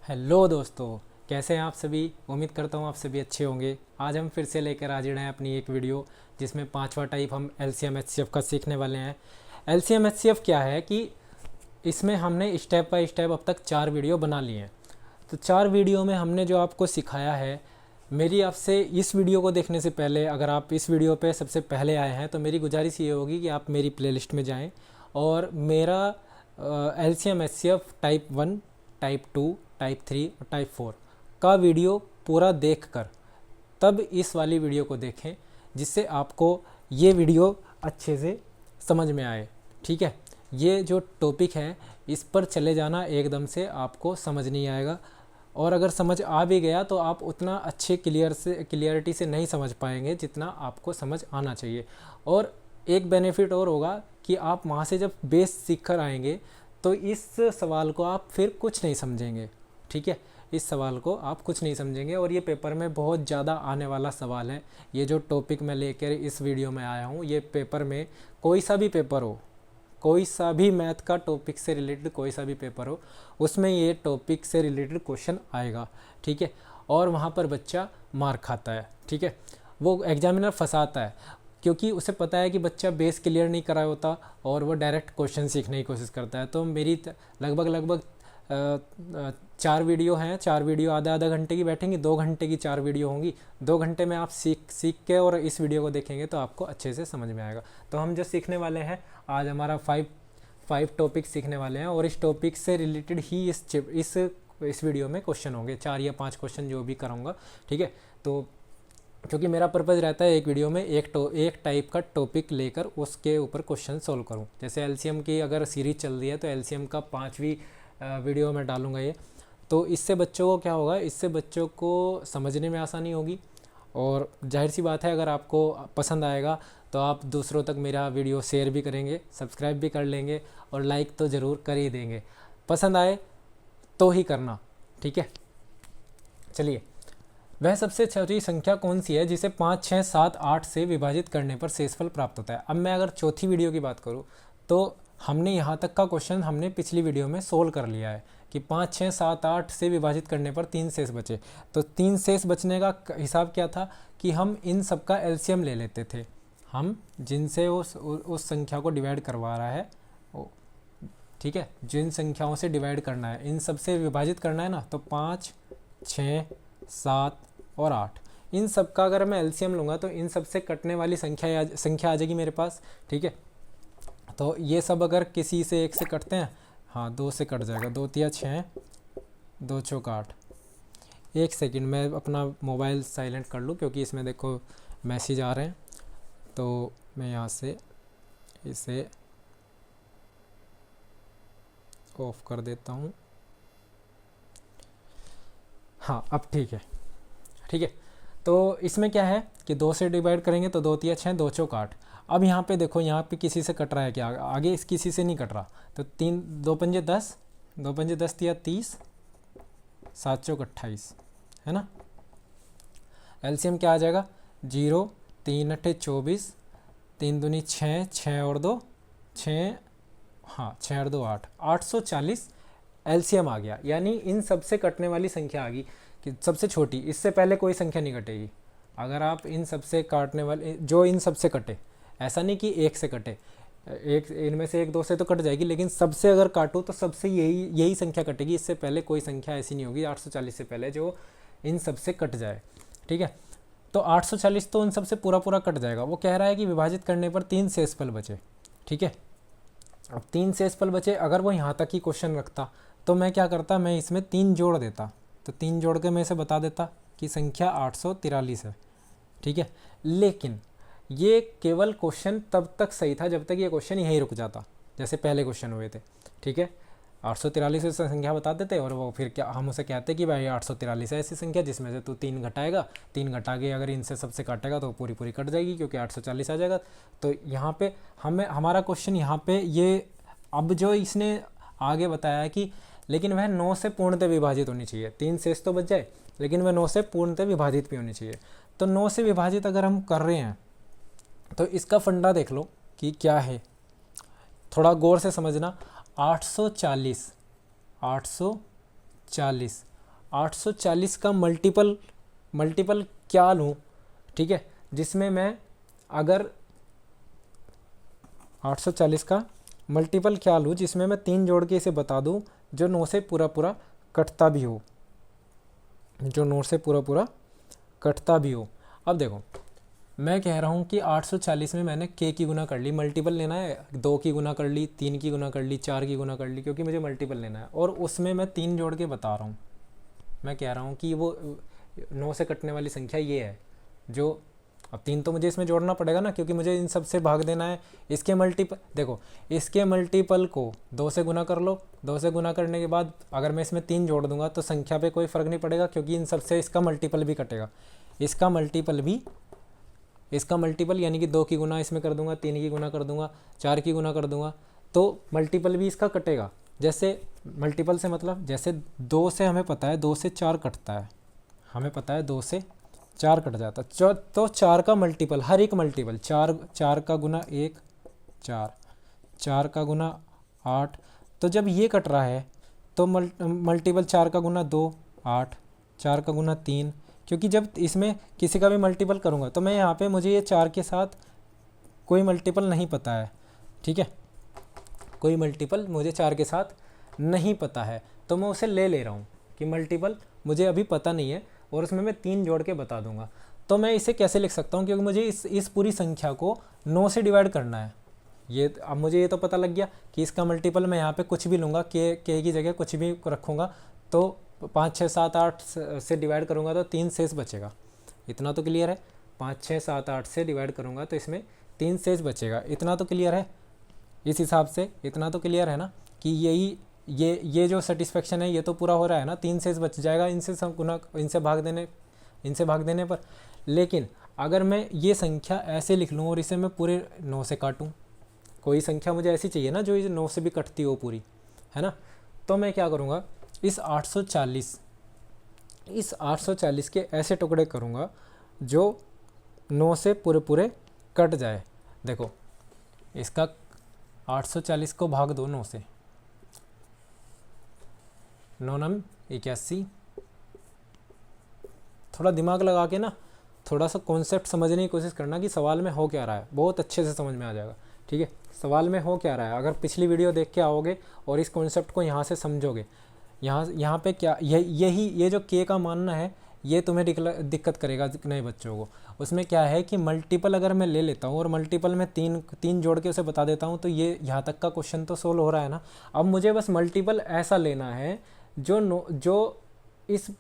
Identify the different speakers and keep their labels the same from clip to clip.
Speaker 1: Hello दोस्तों, कैसे हैं आप सभी। उम्मीद करता हूँ आप सभी अच्छे होंगे। आज हम फिर से लेकर हाजिर हैं अपनी एक वीडियो, जिसमें पांचवा टाइप हम एलसीएम एचसीएफ का सीखने वाले हैं। एलसीएम एचसीएफ क्या है कि इसमें हमने स्टेप बाय स्टेप अब तक 4 वीडियो बना लिए हैं। तो 4 वीडियो में हमने जो आपको सिखाया है, मेरी आपसे इस वीडियो को देखने से पहले, अगर आप इस वीडियो पे सबसे पहले आए हैं तो मेरी गुजारिश ये होगी कि आप मेरी प्लेलिस्ट में जाएं और मेरा LCM HCF type 1, type 2, type 3 और टाइप 4 का वीडियो पूरा देखकर तब इस वाली वीडियो को देखें, जिससे आपको ये वीडियो अच्छे से समझ में आए। ठीक है, ये जो टॉपिक है इस पर चले जाना एकदम से आपको समझ नहीं आएगा, और अगर समझ आ भी गया तो आप उतना अच्छे क्लियरिटी से नहीं समझ पाएंगे जितना आपको समझ आना चाहिए। और एक बेनिफिट और होगा कि आप वहाँ से जब बेस सीख कर आएंगे तो इस सवाल को आप फिर कुछ नहीं समझेंगे। ठीक है, इस सवाल को आप कुछ नहीं समझेंगे, और ये पेपर में बहुत ज़्यादा आने वाला सवाल है। ये जो टॉपिक मैं लेकर इस वीडियो में आया हूँ, ये पेपर में कोई सा भी पेपर हो, कोई सा भी मैथ का टॉपिक से रिलेटेड कोई सा भी पेपर हो, उसमें ये टॉपिक से रिलेटेड क्वेश्चन आएगा। ठीक है, और वहाँ पर बच्चा मार खाता है। ठीक है, वो एग्जामिनर फंसाता है, क्योंकि उसे पता है कि बच्चा बेस क्लियर नहीं करा होता और वो डायरेक्ट क्वेश्चन सीखने की कोशिश करता है। तो मेरी लगभग 4 वीडियो हैं, 4 वीडियो आधा घंटे की बैठेंगी, 2 घंटे की 4 वीडियो होंगी। 2 घंटे में आप सीख के और इस वीडियो को देखेंगे तो आपको अच्छे से समझ में आएगा। तो हम जो सीखने वाले हैं आज, हमारा 5 टॉपिक सीखने वाले हैं, और इस टॉपिक से रिलेटेड ही इस वीडियो में क्वेश्चन होंगे, 4 या 5 क्वेश्चन जो भी कराऊंगा। ठीक है, तो क्योंकि मेरा पर्पज़ रहता है एक वीडियो में एक टाइप का टॉपिक लेकर उसके ऊपर क्वेश्चन सोल्व करूं। जैसे एलसीएम की अगर सीरीज चल रही है तो एलसीएम का 5वीं वीडियो में डालूंगा ये। तो इससे बच्चों को क्या होगा, इससे बच्चों को समझने में आसानी होगी, और जाहिर सी बात है अगर आपको पसंद आएगा तो आप दूसरों तक मेरा वीडियो शेयर भी करेंगे, सब्सक्राइब भी कर लेंगे, और लाइक तो ज़रूर कर ही देंगे। पसंद आए तो ही करना। ठीक है, चलिए, वह सबसे छोटी संख्या कौन सी है जिसे 5, 6, 7, 8 से विभाजित करने पर शेषफल प्राप्त होता है। अब मैं अगर चौथी वीडियो की बात करूं तो हमने यहाँ तक का क्वेश्चन हमने पिछली वीडियो में सोल्व कर लिया है कि 5, 6, 7, 8 से विभाजित करने पर 3 शेष बचे। तो 3 शेष बचने का हिसाब क्या था कि हम इन सब का एलसीएम ले लेते थे। हम जिनसे उस संख्या को डिवाइड करवा रहा है, ठीक है, जिन संख्याओं से डिवाइड करना है इन सब से विभाजित करना है ना, तो 5, 6, 7 और 8, इन सब का अगर मैं एलसीएम लूँगा तो इन सब से कटने वाली संख्या आ जाएगी मेरे पास। ठीक है, तो ये सब अगर किसी से एक से कटते हैं, हाँ 2 से कट जाएगा, 2 तिया 6, 2 चौक 8। एक सेकंड मैं अपना मोबाइल साइलेंट कर लूँ, क्योंकि इसमें देखो मैसेज आ रहे हैं, तो मैं यहाँ से इसे ऑफ कर देता हूँ। हाँ, अब ठीक है। ठीक है, तो इसमें क्या है कि 2 से डिवाइड करेंगे तो 2 तिया 6, 2 चौक 8। अब यहाँ पे देखो, यहाँ पे किसी से कट रहा है क्या, आगे इस किसी से नहीं कट रहा, तो 2 पंजे 10, 2 पंजे 10 तिया 30, 7 चौक 28, है ना। एलसीएम क्या आ जाएगा, 0, 3 अट्ठे 24, 3 दूनी 6, 6 और 2 6, हाँ 6 और 2 8, 840 एलसीएम आ गया। यानी इन सबसे कटने वाली संख्या आ गई कि सबसे छोटी, इससे पहले कोई संख्या नहीं कटेगी। अगर आप इन सबसे काटने वाले, जो इन सबसे कटे, ऐसा नहीं कि एक से कटे, एक इनमें से 1, 2 से तो कट जाएगी, लेकिन सबसे अगर काटूँ तो सबसे यही संख्या कटेगी। इससे पहले कोई संख्या ऐसी नहीं होगी 840 से पहले जो इन सबसे कट जाए। ठीक है, तो 840 तो उन सबसे पूरा कट जाएगा। वो कह रहा है कि विभाजित करने पर 3 शेषफल बचे। ठीक है, अब 3 शेषफल बचे, अगर वो यहाँ तक ही क्वेश्चन रखता तो मैं क्या करता, मैं इसमें 3 जोड़ देता। तो 3 जोड़ के मैं इसे बता देता कि संख्या 843 है। ठीक है, लेकिन ये केवल क्वेश्चन तब तक सही था जब तक ये क्वेश्चन यहीं रुक जाता, जैसे पहले क्वेश्चन हुए थे। ठीक है, 843 से संख्या बता देते, और वो फिर क्या हम उसे कहते कि भाई 843 है ऐसी संख्या जिसमें से तू 3 घटाएगा, 3 घटा के अगर इनसे सबसे काटेगा तो पूरी कट जाएगी, क्योंकि 840 आ जाएगा। तो यहाँ पे हमारा क्वेश्चन यहाँ पे ये, अब जो इसने आगे बताया कि लेकिन वह 9 से पूर्णतः विभाजित होनी चाहिए। 3 शेष तो बच जाए, लेकिन वह 9 से पूर्णतः विभाजित भी होनी चाहिए। तो 9 से विभाजित अगर हम कर रहे हैं तो इसका फंडा देख लो कि क्या है, थोड़ा गौर से समझना। 840 840 का मल्टीपल क्या लूँ, ठीक है, जिसमें मैं अगर 840 का मल्टीपल क्या लूँ जिसमें मैं 3 जोड़ के इसे बता दूँ जो 9 से पूरा पूरा कटता भी हो, जो 9 से पूरा पूरा कटता भी हो। अब देखो मैं कह रहा हूँ कि 840 में मैंने k की गुना कर ली, मल्टीपल लेना है, 2 की गुना कर ली, 3 की गुना कर ली, 4 की गुना कर ली, क्योंकि मुझे मल्टीपल लेना है। और उसमें मैं 3 जोड़ के बता रहा हूँ, मैं कह रहा हूँ कि वो 9 से कटने वाली संख्या ये है। जो अब 3 तो मुझे इसमें जोड़ना पड़ेगा ना, क्योंकि मुझे इन सब से भाग देना है। इसके मल्टीपल देखो, इसके मल्टीपल को 2 से गुना कर लो, 2 से गुना करने के बाद अगर मैं इसमें 3 जोड़ दूंगा तो संख्या पे कोई फ़र्क नहीं पड़ेगा, क्योंकि इन सब से इसका मल्टीपल भी कटेगा। इसका मल्टीपल यानी कि 2 की गुना इसमें कर दूंगा, 3 की गुना कर दूंगा, 4 की गुना कर दूंगा, तो मल्टीपल भी इसका कटेगा। जैसे मल्टीपल से मतलब जैसे 2 से हमें पता है 2 से 4 कटता है, हमें पता है 2 से 4 कट जाता है, तो 4 का मल्टीपल, हर एक मल्टीपल 4 का गुना 1 4, 4 का गुना 8, तो जब ये कट रहा है तो मल्टीपल 4 का गुना 2 8, 4 का गुना 3, क्योंकि जब इसमें किसी का भी मल्टीपल करूँगा तो मैं यहाँ पे मुझे ये 4 के साथ कोई मल्टीपल नहीं पता है, ठीक है, कोई मल्टीपल मुझे 4 के साथ नहीं पता है, तो मैं उसे ले रहा हूँ कि मल्टीपल मुझे अभी पता नहीं है और उसमें मैं 3 जोड़ के बता दूंगा। तो मैं इसे कैसे लिख सकता हूँ, क्योंकि मुझे इस पूरी संख्या को 9 से डिवाइड करना है। ये अब मुझे ये तो पता लग गया कि इसका मल्टीपल मैं यहाँ पे कुछ भी लूँगा, के की जगह कुछ भी रखूँगा, तो 5 6 7 8 से डिवाइड करूँगा तो 3 शेष बचेगा। इतना तो क्लियर है। 5 6 7 8 से डिवाइड करूँगा तो इसमें 3 शेष बचेगा। इतना तो क्लियर है। इस हिसाब से इतना तो क्लियर है ना कि ये जो सेटिस्फेक्शन है ये तो पूरा हो रहा है ना, 3 शेष बच जाएगा इनसे भाग देने पर। लेकिन अगर मैं ये संख्या ऐसे लिख लूँ और इसे मैं पूरे 9 से काटूँ, कोई संख्या मुझे ऐसी चाहिए ना जो इस 9 से भी कटती हो पूरी, है ना, तो मैं क्या करूँगा, इस 840 के ऐसे टुकड़े करूँगा जो 9 से पूरे कट जाए। देखो इसका 840 को भाग दो 9 से, 9 9 81। थोड़ा दिमाग लगा के ना थोड़ा सा कॉन्सेप्ट समझने की कोशिश करना कि सवाल में हो क्या रहा है, बहुत अच्छे से समझ में आ जाएगा, ठीक है। सवाल में हो क्या रहा है, अगर पिछली वीडियो देख के आओगे और इस कॉन्सेप्ट को यहाँ से समझोगे, यहाँ पे क्या ये जो के का मानना है ये तुम्हें दिक्कत करेगा नए बच्चों को। उसमें क्या है कि मल्टीपल अगर मैं ले लेता हूँ और मल्टीपल में तीन जोड़ के उसे बता देता हूँ तो ये यहाँ तक का क्वेश्चन तो सोल्व हो रहा है ना। अब मुझे बस मल्टीपल ऐसा लेना है जो इस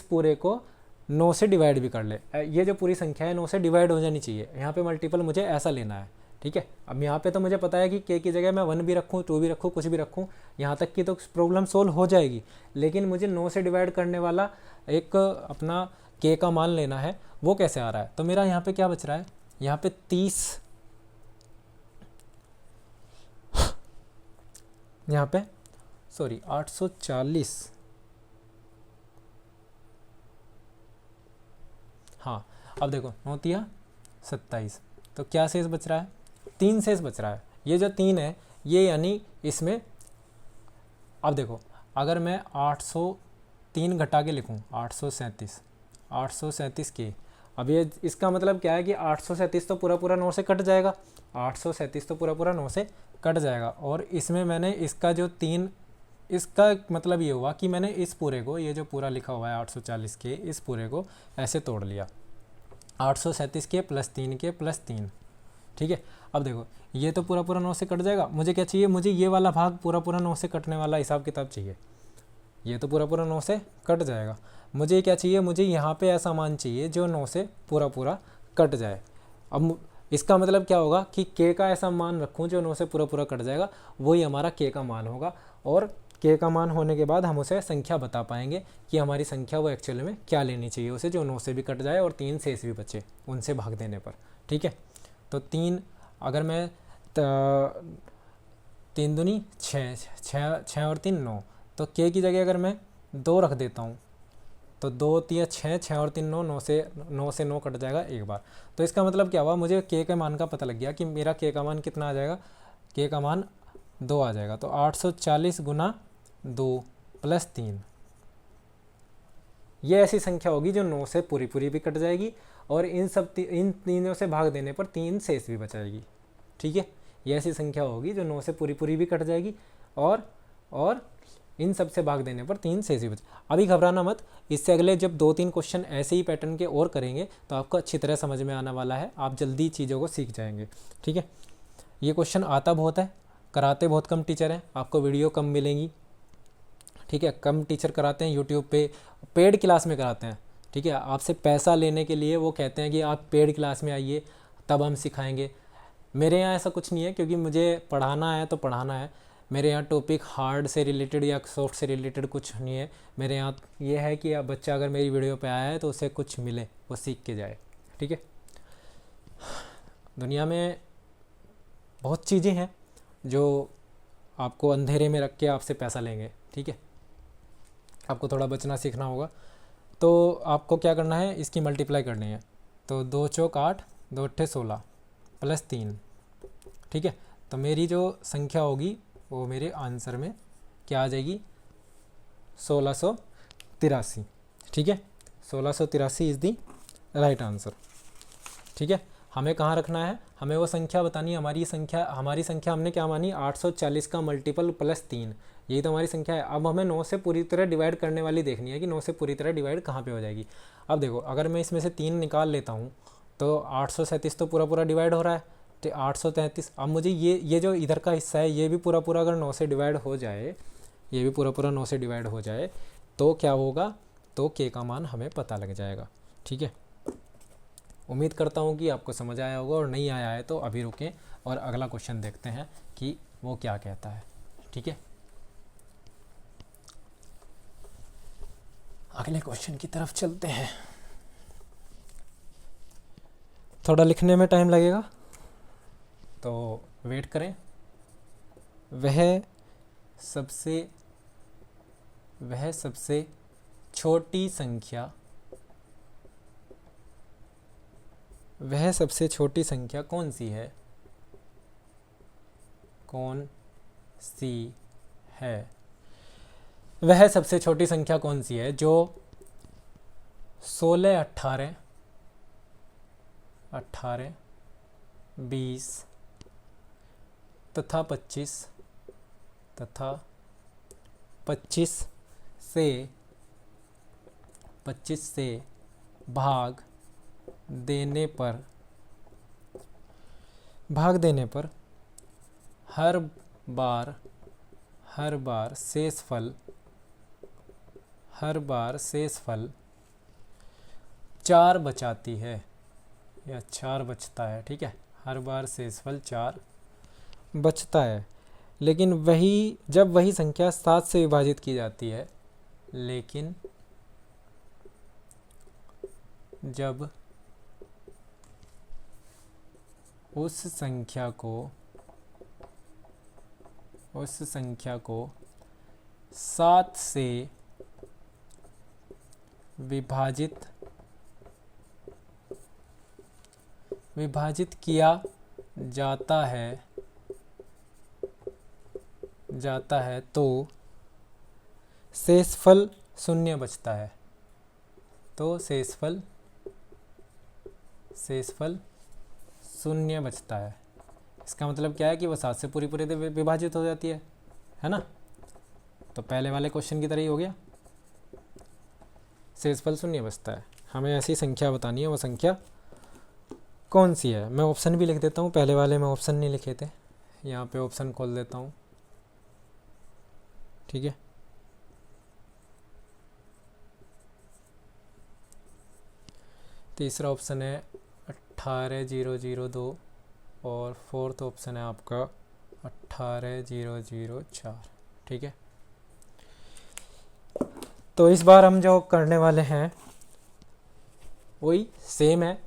Speaker 1: पूरे को 9 से डिवाइड भी कर ले। ये जो पूरी संख्या है 9 से डिवाइड हो जानी चाहिए। यहाँ पे मल्टीपल मुझे ऐसा लेना है, ठीक है। अब यहाँ पे तो मुझे पता है कि के की जगह मैं 1 भी रखूँ, 2 भी रखूँ, कुछ भी रखूँ, यहाँ तक की तो प्रॉब्लम सोल्व हो जाएगी। लेकिन मुझे 9 से डिवाइड करने वाला एक अपना के का मान लेना है, वो कैसे आ रहा है। तो मेरा यहाँ पे क्या बच रहा है, यहाँ पे 30, यहाँ पे 840, हाँ। अब देखो 9 तिया 27, तो क्या शेष बच रहा है, 3 शेष बच रहा है। ये जो 3 है ये यानी इसमें, अब देखो अगर मैं 803 घटा के लिखूँ 837 के, अब ये इसका मतलब क्या है कि 837 तो पूरा 9 से कट जाएगा, 837 तो पूरा 9 से कट जाएगा। और इसमें मैंने इसका जो 3, इसका मतलब ये हुआ कि मैंने इस पूरे को, ये जो पूरा लिखा हुआ है 840 के, इस पूरे को ऐसे तोड़ लिया, 837 के प्लस 3 के प्लस 3, ठीक है। अब देखो ये तो पूरा 9 से कट जाएगा। मुझे क्या चाहिए, मुझे ये वाला भाग पूरा 9 से कटने वाला हिसाब किताब चाहिए। ये तो पूरा 9 से कट जाएगा। मुझे क्या चाहिए, मुझे यहाँ पे ऐसा मान चाहिए जो 9 से पूरा कट जाए। अब इसका मतलब क्या होगा कि के का ऐसा मान रखूँ जो 9 से पूरा कट जाएगा, वही हमारा के का मान होगा। और के का मान होने के बाद हम उसे संख्या बता पाएंगे कि हमारी संख्या वो एक्चुअल में क्या लेनी चाहिए उसे, जो 9 से भी कट जाए और 3 शेष भी बचे उनसे भाग देने पर, ठीक है। तो 3, अगर मैं 3 दूनी 6 और 3 9, तो के की जगह अगर मैं 2 रख देता हूँ तो 2 तिया 6 और 3 9, 9 से 9 कट जाएगा एक बार। तो इसका मतलब क्या हुआ, मुझे के के मान का पता लग गया कि मेरा के का मान कितना आ जाएगा, के का मान 2 आ जाएगा। तो 840 गुना 2 प्लस 3, ये ऐसी संख्या होगी जो 9 से पूरी पूरी भी कट जाएगी और इन तीनों से भाग देने पर 3 शेष भी बचाएगी। ठीक है, ये ऐसी संख्या होगी जो 9 से पूरी पूरी भी कट जाएगी और इन सब से भाग देने पर 3 शेष भी बचे। अभी घबराना मत, इससे अगले जब 2-3 क्वेश्चन ऐसे ही पैटर्न के और करेंगे तो आपको अच्छी तरह समझ में आने वाला है, आप जल्दी चीज़ों को सीख जाएंगे। ठीक है, ये क्वेश्चन आता बहुत है, कराते बहुत कम टीचर हैं, आपको वीडियो कम मिलेंगी। ठीक है, कम टीचर कराते हैं यूट्यूब पे, पेड क्लास में कराते हैं। ठीक है, आपसे पैसा लेने के लिए वो कहते हैं कि आप पेड क्लास में आइए तब हम सिखाएंगे। मेरे यहाँ ऐसा कुछ नहीं है, क्योंकि मुझे पढ़ाना है तो पढ़ाना है। मेरे यहाँ टॉपिक हार्ड से रिलेटेड या सॉफ्ट से रिलेटेड कुछ नहीं है। मेरे यहाँ ये है कि बच्चा अगर मेरी वीडियो पे आया है तो उसे कुछ मिले, वो सीख के जाए। ठीक है, दुनिया में बहुत चीज़ें हैं जो आपको अंधेरे में रख के आपसे पैसा लेंगे। ठीक है, आपको थोड़ा बचना सीखना होगा। तो आपको क्या करना है, इसकी मल्टीप्लाई करनी है। तो 2 चौक 8, 2 अट्ठे 16 प्लस 3। ठीक है, तो मेरी जो संख्या होगी वो मेरे आंसर में क्या आ जाएगी, 1683। ठीक है, 1683 इज़ दी राइट आंसर। ठीक है, हमें कहाँ रखना है, हमें वो संख्या बतानी है। हमारी संख्या हमने क्या मानी, 840 का मल्टीपल प्लस 3, यही तो हमारी संख्या है। अब हमें 9 से पूरी तरह डिवाइड करने वाली देखनी है कि 9 से पूरी तरह डिवाइड कहाँ पे हो जाएगी। अब देखो, अगर मैं इसमें से 3 निकाल लेता हूँ तो 837 तो पूरा डिवाइड हो रहा है, तो 833। अब मुझे ये जो इधर का हिस्सा है ये भी पूरा अगर 9 से डिवाइड हो जाए, ये भी पूरा 9 से डिवाइड हो जाए तो क्या होगा, तो के का मान हमें पता लग जाएगा। ठीक है, उम्मीद करता हूँ कि आपको समझ आया होगा, और नहीं आया है तो अभी रुकें और अगला क्वेश्चन देखते हैं कि वो क्या कहता है। ठीक है, अगले क्वेश्चन की तरफ चलते हैं। थोड़ा लिखने में टाइम लगेगा तो वेट करें। वह सबसे छोटी संख्या कौन सी है? वह सबसे छोटी संख्या कौन सी है जो 16, 18, 20 तथा 25 से भाग देने पर हर बार शेष फल 4 बचाती है या 4 बचता है। ठीक है, हर बार शेष फल 4 बचता है, लेकिन जब वही संख्या 7 से विभाजित की जाती है, लेकिन जब उस संख्या को 7 से विभाजित किया जाता है तो शेषफल 0 बचता है। तो शेषफल 0 बचता है। इसका मतलब क्या है कि वो 7 से पूरी विभाजित हो जाती है ना। तो पहले वाले क्वेश्चन की तरह ही हो गया, शेषफल 0 बचता है। हमें ऐसी संख्या बतानी है, वो संख्या कौन सी है। मैं ऑप्शन भी लिख देता हूँ, पहले वाले में ऑप्शन नहीं लिखे थे, यहाँ पे ऑप्शन खोल देता हूँ। ठीक है, तीसरा ऑप्शन है 18002 और फोर्थ ऑप्शन है आपका 18004। ठीक है, तो इस बार हम जो करने वाले हैं वही सेम है।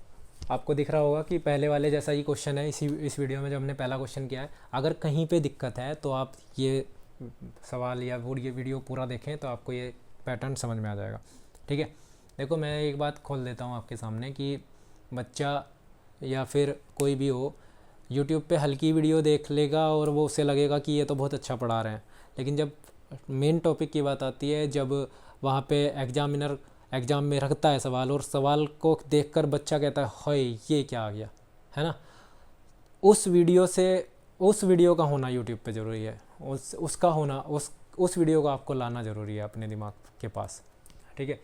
Speaker 1: आपको दिख रहा होगा कि पहले वाले जैसा ही क्वेश्चन है इस वीडियो में जो हमने पहला क्वेश्चन किया है। अगर कहीं पे दिक्कत है तो आप ये सवाल या ये वीडियो पूरा देखें तो आपको ये पैटर्न समझ में आ जाएगा। ठीक है, देखो मैं एक बात खोल देता हूँ आपके सामने कि बच्चा या फिर कोई भी हो यूट्यूब पे हल्की वीडियो देख लेगा और वो उसे लगेगा कि ये तो बहुत अच्छा पढ़ा रहे हैं, लेकिन जब मेन टॉपिक की बात आती है, जब वहाँ पे एग्ज़ाम में रखता है सवाल, और सवाल को देखकर बच्चा कहता है हाय ये क्या आ गया, है ना, उस वीडियो का होना यूट्यूब पे ज़रूरी है, उसका होना, उस वीडियो को आपको लाना ज़रूरी है अपने दिमाग के पास, ठीक है।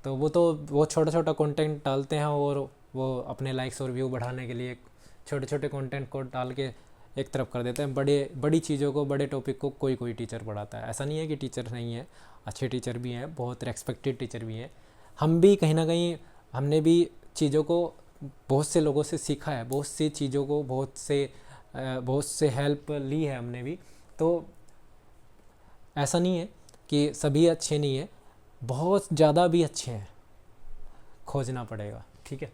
Speaker 1: तो वो छोटा छोटा कंटेंट डालते हैं, और वो अपने लाइक्स और व्यू बढ़ाने के लिए छोटे छोटे कंटेंट को डाल के एक तरफ कर देते हैं। बड़ी चीज़ों को, बड़े टॉपिक को कोई टीचर पढ़ाता है, ऐसा नहीं है कि टीचर नहीं है, अच्छे टीचर भी हैं, बहुत रेस्पेक्टेड टीचर भी हैं। हम भी कहीं ना कहीं, हमने भी चीज़ों को बहुत से लोगों से सीखा है, बहुत सी चीज़ों को बहुत से हेल्प ली है हमने भी। तो ऐसा नहीं है कि सभी अच्छे नहीं है, बहुत ज़्यादा भी अच्छे हैं, खोजना पड़ेगा, ठीक है।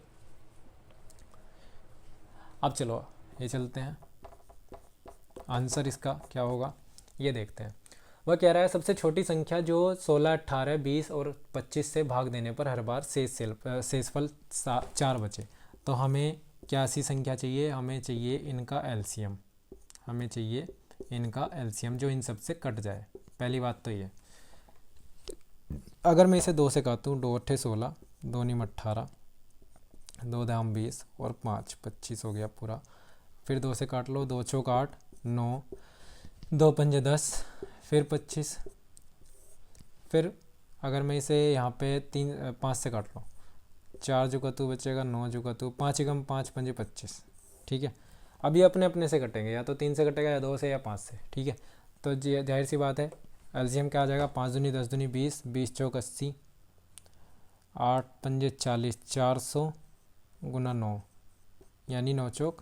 Speaker 1: अब चलो ये चलते हैं, आंसर इसका क्या होगा ये देखते हैं। वह कह रहा है सबसे छोटी संख्या जो 16, 18, 20 और 25 से भाग देने पर हर बार शेषफल 4 बचे। तो हमें क्या सी संख्या चाहिए, हमें चाहिए इनका एलसीएम, हमें चाहिए इनका एलसीएम जो इन सब से कट जाए। पहली बात तो ये, अगर मैं इसे 2 से काटूँ, 2 अट्ठे 16, 2 नीम 18, 2 दाम 20 और 5 25 हो गया पूरा। फिर 2 से काट लो, 2 चौक 8, 9, 2 पंजे 10, फिर 25। फिर अगर मैं इसे यहाँ पे 5 से काट लो, 4 जुगतू बचेगा, 9 जुगतू, 5 एकम 5 पंजे 25, ठीक है। अब ये अपने अपने से कटेंगे, या तो 3 से कटेगा, या 2 से, या 5 से, ठीक है। तो जाहिर सी बात है एलसीएम क्या आ जाएगा, 5 दूनी 10 दूनी 20, 20 चौक 80, 8 पंजे 40, 400 गुना 9 यानी 9 चौक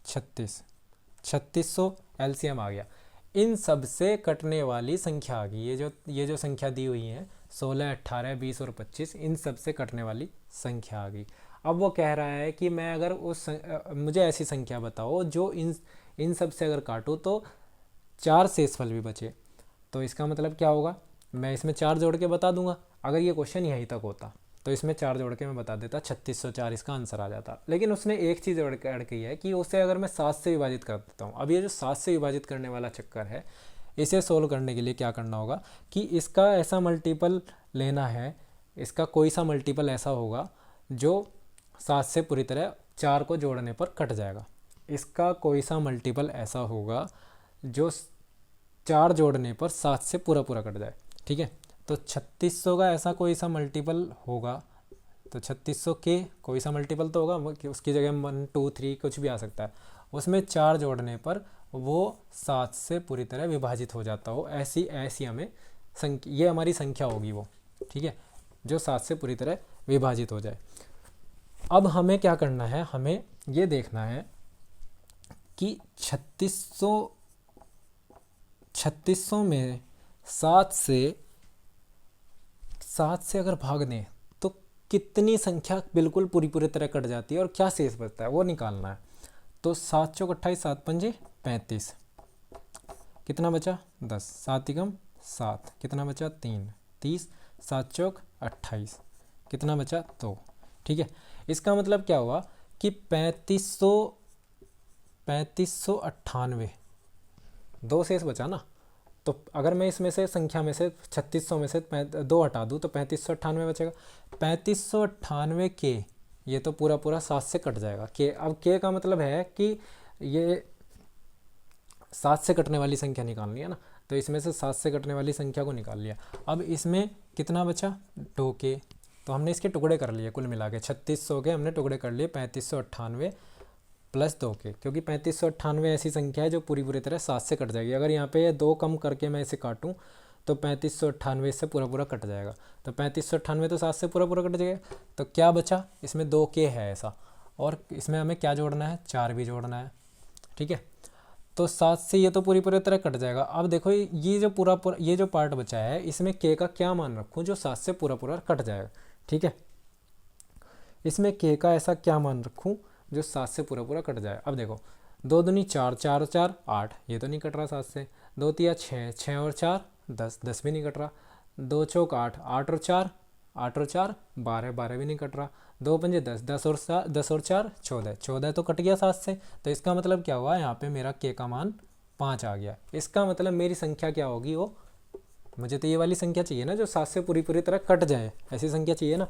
Speaker 1: 36, 3600 एलसीएम आ गया। इन सब से कटने वाली संख्या आ गई, ये जो संख्या दी हुई है 16, 18, 20 और 25, इन सब से कटने वाली संख्या आ गई। अब वो कह रहा है कि मैं अगर मुझे ऐसी संख्या बताओ जो इन सब से अगर काटूँ तो 4 शेषफल भी बचे। तो इसका मतलब क्या होगा, मैं इसमें 4 जोड़ के बता दूंगा। अगर ये क्वेश्चन यहीं तक होता तो इसमें 4 जोड़ के मैं बता देता, 3604 इसका आंसर आ जाता। लेकिन उसने एक चीज़ ऐड की है कि उसे अगर मैं 7 से विभाजित कर देता हूँ। अब ये जो 7 से विभाजित करने वाला चक्कर है, इसे सोल्व करने के लिए क्या करना होगा कि इसका ऐसा मल्टीपल लेना है, इसका कोई सा मल्टीपल ऐसा होगा जो 7 से पूरी तरह 4 को जोड़ने पर कट जाएगा। इसका कोई सा मल्टीपल ऐसा होगा जो 4 जोड़ने पर 7 से पूरा कट जाए, ठीक है। तो 3600 का ऐसा कोई सा मल्टीपल होगा, तो 3600 के कोई सा मल्टीपल तो होगा, उसकी जगह 1, 2, 3 कुछ भी आ सकता है, उसमें 4 जोड़ने पर वो 7 से पूरी तरह विभाजित हो जाता हो, ऐसी हमें ये हमारी संख्या होगी वो, ठीक है, जो 7 से पूरी तरह विभाजित हो जाए। अब हमें क्या करना है, हमें ये देखना है कि 3600 में 7 से अगर भाग दें तो कितनी संख्या बिल्कुल पूरी तरह कट जाती है और क्या शेष बचता है वो निकालना है। तो 7 चौक 28, 7 पंजे 35, कितना बचा 10, 7 एकम 7, कितना बचा 3, 30, 7 चौक 28, कितना बचा 2, ठीक है। इसका मतलब क्या हुआ कि 3598, 2 शेष बचा ना। तो अगर मैं इसमें से संख्या में से 3600 में से 2 हटा दूँ तो 3598 बचेगा। 3598 के ये तो पूरा 7 से कट जाएगा। के अब के का मतलब है कि ये 7 से कटने वाली संख्या निकालनी है ना, तो इसमें से 7 से कटने वाली संख्या को निकाल लिया। अब इसमें कितना बचा 2 के, तो हमने इसके टुकड़े कर लिए, कुल मिला के 3600 के हमने टुकड़े कर लिए 3598 प्लस 2 के, क्योंकि 3598 ऐसी संख्या है जो पूरी तरह 7 से कट जाएगी। अगर यहाँ पे 2 कम करके मैं इसे काटूँ तो 3598 से पूरा कट जाएगा। तो 3598 तो 7 से पूरा कट जाएगा। तो क्या बचा, इसमें 2 के है ऐसा, और इसमें हमें क्या जोड़ना है, 4 भी जोड़ना है, ठीक है। तो 7 से ये तो पूरी तरह कट जाएगा। अब देखो ये जो ये जो पार्ट बचा है इसमें के का क्या मान रखूँ जो 7 से पूरा कट जाएगा, ठीक है। इसमें के का ऐसा क्या मान रखूँ जो 7 से पूरा कट जाए। अब देखो 2 दूनी 4, 4 और 4 8, ये तो नहीं कट रहा 7 से। 2 तिया 6, 6 और 4 10, 10 भी नहीं कट रहा। 2 चौक 8, 8 और 4, 8 और 4 12, 12 भी नहीं कट रहा। 2 पंजे 10, 10 और 4 14, 14 तो कट गया 7 से। तो इसका मतलब क्या हुआ, यहाँ पे मेरा के का मान 5 आ गया। इसका मतलब मेरी संख्या क्या होगी, वो मुझे तो ये वाली संख्या चाहिए ना जो 7 से पूरी पूरी तरह कट जाए, ऐसी संख्या चाहिए ना।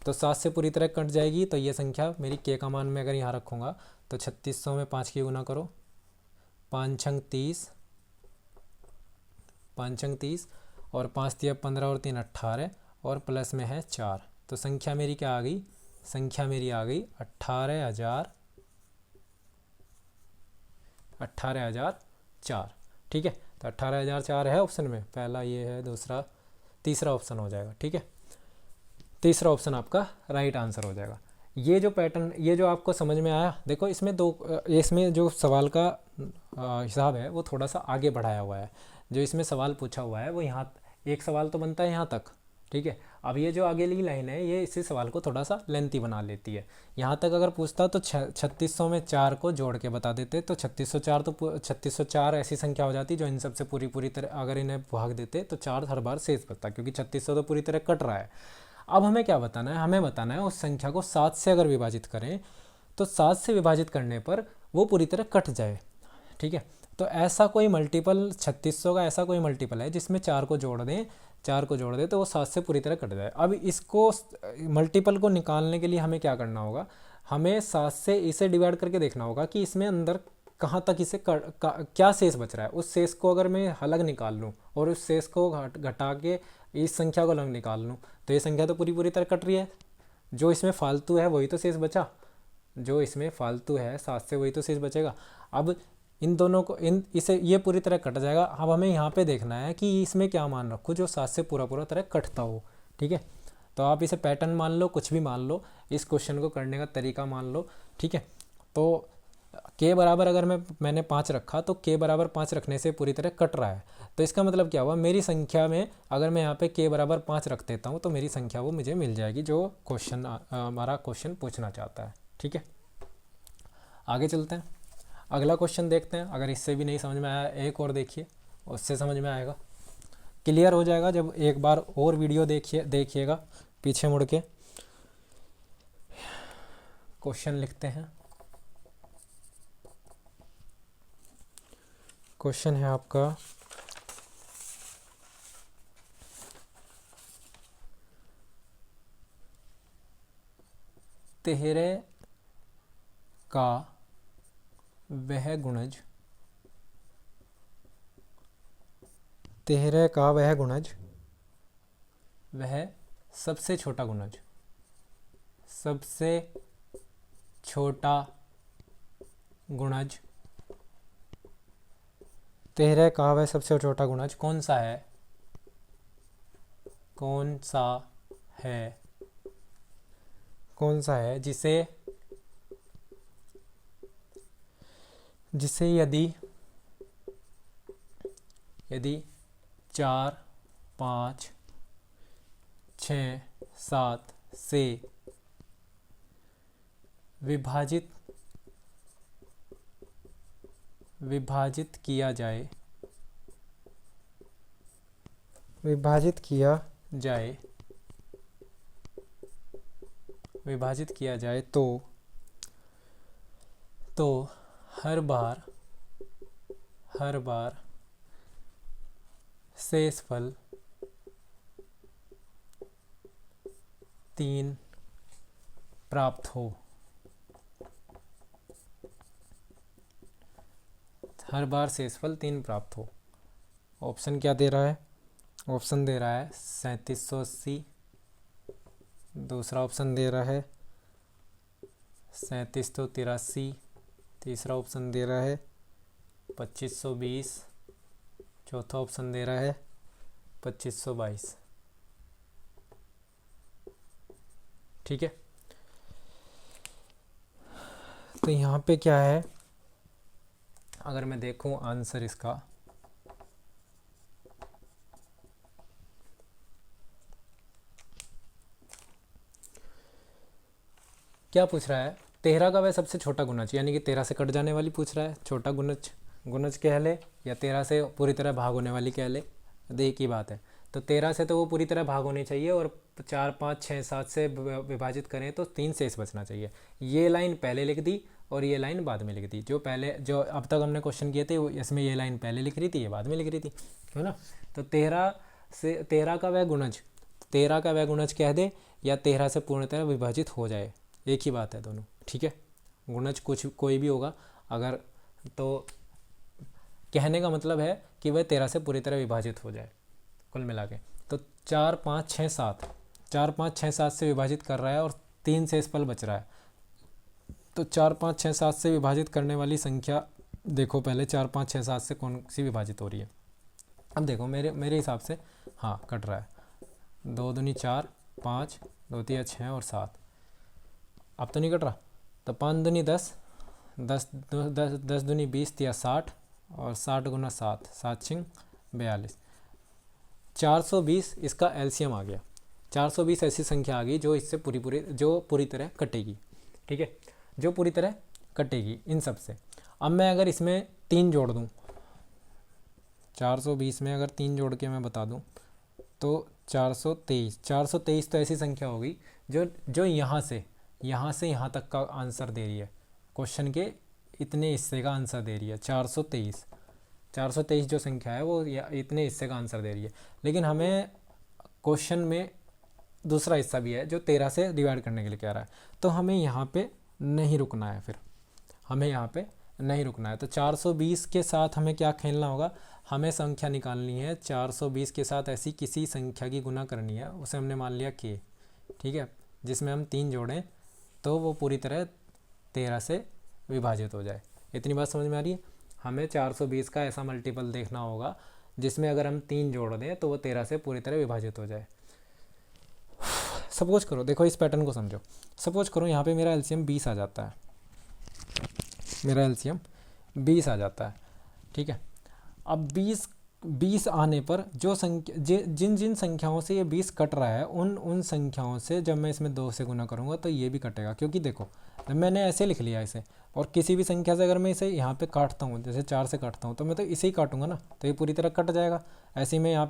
Speaker 1: तो 7 से पूरी तरह कट जाएगी तो ये संख्या मेरी के का मान मैं अगर यहाँ रखूँगा तो 3600 में 5 की गुना करो, 5 छंग 30, 5 छंग 30 और 5 तिया 15 और 3 18 और प्लस में है 4। तो संख्या मेरी क्या आ गई, संख्या मेरी आ गई 18,004। ठीक है, तो 18,004 है ऑप्शन में, पहला ये है, दूसरा तीसरा ऑप्शन हो जाएगा। ठीक है, तीसरा ऑप्शन आपका राइट आंसर हो जाएगा। ये जो पैटर्न, ये जो आपको समझ में आया, देखो इसमें इसमें जो सवाल का हिसाब है वो थोड़ा सा आगे बढ़ाया हुआ है। जो इसमें सवाल पूछा हुआ है वो यहाँ, एक सवाल तो बनता है यहाँ तक, ठीक है। अब ये जो आगे वाली लाइन है ये इसी सवाल को थोड़ा सा लेंथी बना लेती है। यहाँ तक अगर पूछता तो 3600 में 4 को जोड़ के बता देते, तो 3604 तो 3604 ऐसी संख्या हो जाती जो इन सब से पूरी तरह अगर इन्हें भाग देते तो 4 हर बार शेष बचता, क्योंकि 3600 तो पूरी तरह कट रहा है। अब हमें क्या बताना है, हमें बताना है उस संख्या को 7 से अगर विभाजित करें तो 7 से विभाजित करने पर वो पूरी तरह कट जाए। ठीक है, तो ऐसा कोई मल्टीपल 3600 का ऐसा कोई मल्टीपल है जिसमें 4 को जोड़ दें, 4 को जोड़ दें तो वो 7 से पूरी तरह कट जाए। अब इसको मल्टीपल को निकालने के लिए हमें क्या करना होगा, हमें 7 से इसे डिवाइड करके देखना होगा कि इसमें अंदर कहाँ तक इसे क्या शेष बच रहा है। उस शेष को अगर मैं अलग निकाल लूँ और उस शेष को घटा के इस संख्या को अलग निकाल लूँ तो ये संख्या तो पूरी तरह कट रही है। जो इसमें फालतू है वही तो शेष बचा, जो इसमें फालतू है 7 से वही तो शेष बचेगा। अब इन दोनों को इसे ये पूरी तरह कट जाएगा। अब हमें यहाँ पे देखना है कि इसमें क्या मान रखूँ जो 7 से पूरा तरह कटता हो। ठीक है, तो आप इसे पैटर्न मान लो, कुछ भी मान लो, इस क्वेश्चन को करने का तरीका मान लो। ठीक है, तो के बराबर अगर मैंने 5 रखा तो के बराबर 5 रखने से पूरी तरह कट रहा है। तो इसका मतलब क्या हुआ, मेरी संख्या में अगर मैं यहाँ पे के बराबर 5 रख देता हूँ तो मेरी संख्या वो मुझे मिल जाएगी जो क्वेश्चन हमारा क्वेश्चन पूछना चाहता है। ठीक है, आगे चलते हैं, अगला क्वेश्चन देखते हैं। अगर इससे भी नहीं समझ में आया एक और देखिए, उससे समझ में आएगा, क्लियर हो जाएगा जब एक बार और वीडियो देखिएगा पीछे मुड़ के। क्वेश्चन लिखते हैं, क्वेश्चन है आपका तेरह का वह गुणज, तेरह का वह गुणज, वह सबसे छोटा गुणज, सबसे छोटा गुणज, तेरह का वह सबसे छोटा गुणज कौन सा है, कौन सा है, कौन सा है जिसे यदि 4 5 6 7 से विभाजित किया जाए, विभाजित किया जाए तो हर बार शेषफल 3 प्राप्त हो, हर बार शेषफल 3 प्राप्त हो। ऑप्शन क्या दे रहा है, ऑप्शन दे रहा है 3780, दूसरा ऑप्शन दे रहा है 3783, तीसरा ऑप्शन दे रहा है 2520, चौथा ऑप्शन दे रहा है 2522। ठीक है, तो यहाँ पे क्या है, अगर मैं देखूँ आंसर इसका, क्या पूछ रहा है, 13 का वह सबसे छोटा गुणज, यानी कि 13 से कट जाने वाली पूछ रहा है, छोटा गुणज कह ले या 13 से पूरी तरह भाग होने वाली कह ले, एक ही बात है। तो 13 से तो वो पूरी तरह भाग होनी चाहिए और 4 5 6 7 से विभाजित करें तो 3 शेष बचना चाहिए। ये लाइन पहले लिख दी और ये लाइन बाद में लिख दी। जो अब तक हमने क्वेश्चन किए थे इसमें ये लाइन पहले लिख रही थी, ये बाद में लिख रही थी, है ना। तो 13 से 13 का वह गुणज, 13 का वह गुणज कह दे या 13 से पूर्णतः विभाजित हो जाए, एक ही बात है दोनों, ठीक है। गुणज कुछ कोई भी होगा अगर, तो कहने का मतलब है कि वह 13 से पूरी तरह विभाजित हो जाए कुल मिला के। तो 4 5 6 7, 4 5 6 7 से विभाजित कर रहा है और 3 शेषफल बच रहा है। तो 4 5 6 7 से विभाजित करने वाली संख्या देखो पहले 4 5 6 7 से कौन सी विभाजित हो रही है। अब देखो मेरे हिसाब से हाँ कट रहा है, 2 दूनी 4, 5, 2 तिया 6 और 7। अब तो नहीं कट रहा, तो 5 दूनी 10, 10 दूनी 20 तिया 60 और 60 गुना 7, 7 छिंग 42, 420 इसका एलसीएम आ गया। 420 ऐसी संख्या आ गई जो इससे पूरी तरह कटेगी, ठीक है, जो पूरी तरह कटेगी इन सब से। अब मैं अगर इसमें 3 जोड़ दूं, 420 में अगर 3 जोड़ के मैं बता दूं तो 423 तो ऐसी संख्या होगी जो यहाँ से यहाँ तक का आंसर दे रही है, क्वेश्चन के इतने हिस्से का आंसर दे रही है। 423 जो संख्या है वो इतने हिस्से का आंसर दे रही है। लेकिन हमें क्वेश्चन में दूसरा हिस्सा भी है जो 13 से डिवाइड करने के लिए कह रहा है, तो हमें यहाँ पे नहीं रुकना है, फिर हमें यहाँ पे नहीं रुकना है। तो 420 के साथ हमें क्या खेलना होगा, हमें संख्या निकालनी है 420 के साथ ऐसी किसी संख्या की गुना करनी है, उसे हमने मान लिया k, ठीक है, जिसमें हम 3 जोड़ें तो वो पूरी तरह 13 से विभाजित हो जाए। इतनी बात समझ में आ रही है। हमें 420 का ऐसा मल्टीपल देखना होगा जिसमें अगर हम 3 जोड़ दें तो वो 13 से पूरी तरह विभाजित हो जाए। सपोज करो, देखो इस पैटर्न को समझो, सपोज करो यहाँ पे मेरा एलसीएम 20 आ जाता है, मेरा एलसीएम 20 आ जाता है, ठीक है। अब 20 आने पर जो संख्या जिन संख्याओं से ये 20 कट रहा है उन संख्याओं से जब मैं इसमें 2 से गुना करूँगा तो ये भी कटेगा, क्योंकि देखो मैंने ऐसे लिख लिया इसे, और किसी भी संख्या से अगर मैं इसे यहाँ पे काटता हूँ, जैसे 4 से काटता हूँ तो मैं तो इसे ही काटूंगा ना, तो ये पूरी तरह कट जाएगा। ऐसे ही मैं यहाँ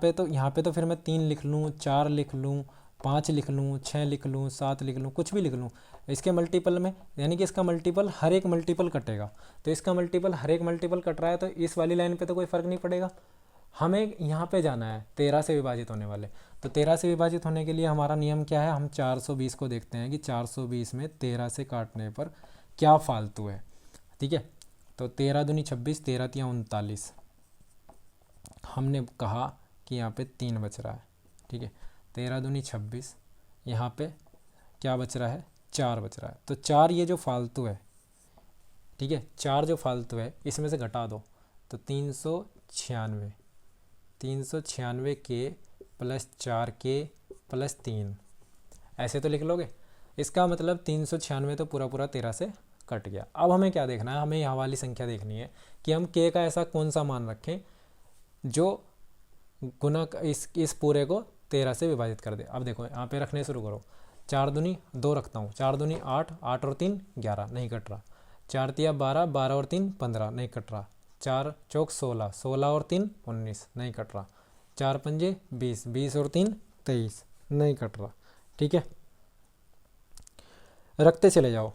Speaker 1: पे तो फिर मैं 3 लिख लूँ, 4 लिख लूँ, 5 लिख लूँ, 6 लिख लूँ, 7 लिख लूँ, कुछ भी लिख लूँ इसके मल्टीपल में, यानी कि इसका मल्टीपल हर एक मल्टीपल कटेगा। तो इसका मल्टीपल हर एक मल्टीपल कट रहा है तो इस वाली लाइन पे तो कोई फ़र्क नहीं पड़ेगा। हमें यहाँ पे जाना है 13 से विभाजित होने वाले, तो 13 से विभाजित होने के लिए हमारा नियम क्या है, हम 420 को देखते हैं कि 420 में 13 से काटने पर क्या फालतू है, ठीक है। तो 13 दूनी 26, 13 तिया 39, हमने कहा कि यहाँ पे 3 बच रहा है, ठीक है। 13 दूनी 26, यहाँ पे क्या बच रहा है, 4 बच रहा है। तो 4 ये जो फालतू है, ठीक है, 4 जो फालतू है इसमें से घटा दो, तो 396 के प्लस 4 के प्लस 3, ऐसे तो लिख लोगे। इसका मतलब 396 तो पूरा 13 से कट गया। अब हमें क्या देखना है, हमें यहाँ वाली संख्या देखनी है कि हम k का ऐसा कौन सा मान रखें जो गुना इस पूरे को 13 से विभाजित कर दे। अब देखो यहाँ पे रखने शुरू करो, 4 दूनी 2 रखता हूँ, 4 दूनी 8, 8 और 3 11, नहीं कट रहा। 4 तिया 12, 12 और 3 15, नहीं कट रहा। 4 चौक 16, 16 और 3 19, नहीं कट रहा। 4 पंजे 20, 20 और 3 23, नहीं कट रहा, ठीक है। रखते चले जाओ,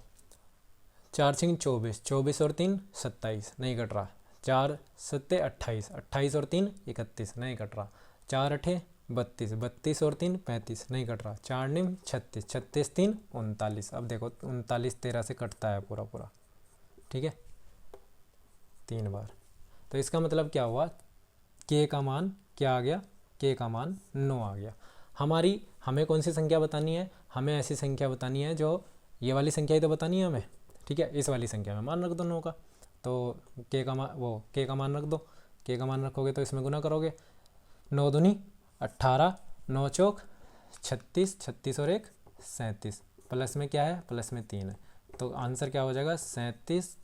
Speaker 1: 4 छिंग 24, 24 और 3 27, नहीं कट रहा। 4 सत्ते 28, 28 और 3 31, नहीं कट रहा। 4 अठे 32, 32 और 3 35, नहीं कट रहा। 4 निम 36, 36 3 39। अब देखो 39 13 से कटता है पूरा, ठीक है, 3 बार। तो इसका मतलब क्या हुआ, k का मान क्या आ गया, k का मान 9 आ गया। हमें कौन सी संख्या बतानी है, हमें ऐसी संख्या बतानी है जो ये वाली संख्या ही तो बतानी है हमें, ठीक है। इस वाली संख्या में मान रख दो 9 का, तो k का मान रख दो। k का मान रखोगे तो इसमें गुना करोगे, 9 दूनी 18, 9 चौक 36, 36 और 1 37, प्लस में क्या है, प्लस में 3 है, तो आंसर क्या हो जाएगा 37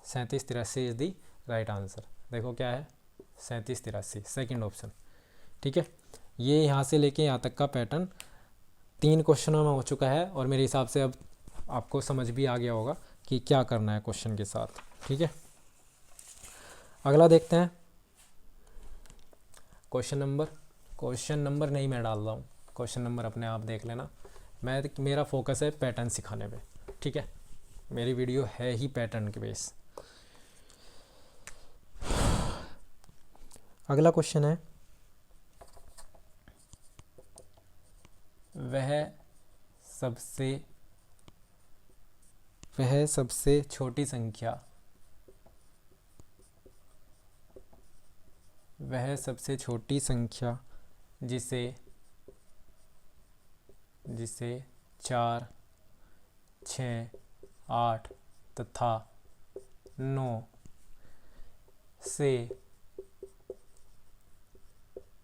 Speaker 1: 83 इज दी राइट आंसर। देखो क्या है 37 83, सेकेंड ऑप्शन, ठीक है। ये यहाँ से लेके यहाँ तक का पैटर्न 3 क्वेश्चनों में हो चुका है, और मेरे हिसाब से अब आपको समझ भी आ गया होगा कि क्या करना है क्वेश्चन के साथ, ठीक है। अगला देखते हैं क्वेश्चन नंबर नहीं मैं डाल रहा हूँ, क्वेश्चन नंबर अपने आप देख लेना। मेरा फोकस है पैटर्न सिखाने पे, ठीक है, मेरी वीडियो है ही पैटर्न के बेस। अगला क्वेश्चन है वह सबसे छोटी संख्या, वह सबसे छोटी संख्या जिसे 4, 6, 8 तथा 9 से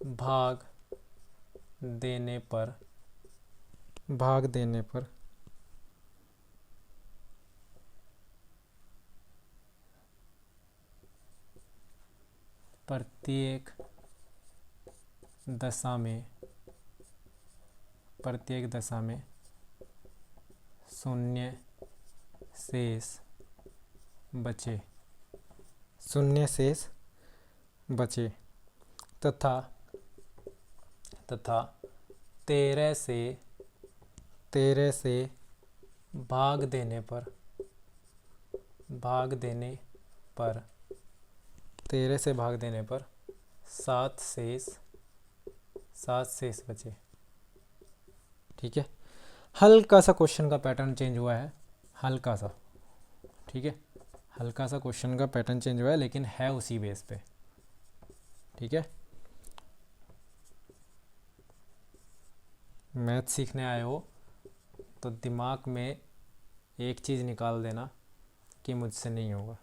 Speaker 1: भाग देने पर प्रत्येक दशा में शून्य शेष बचे तथा 13 से भाग देने पर 7 शेष बचे। ठीक है, हल्का सा क्वेश्चन का पैटर्न चेंज हुआ है, हल्का सा। ठीक है, हल्का सा क्वेश्चन का पैटर्न चेंज हुआ है, लेकिन है उसी बेस पे। ठीक है, मैथ सीखने आए हो तो दिमाग में एक चीज़ निकाल देना कि मुझसे नहीं होगा,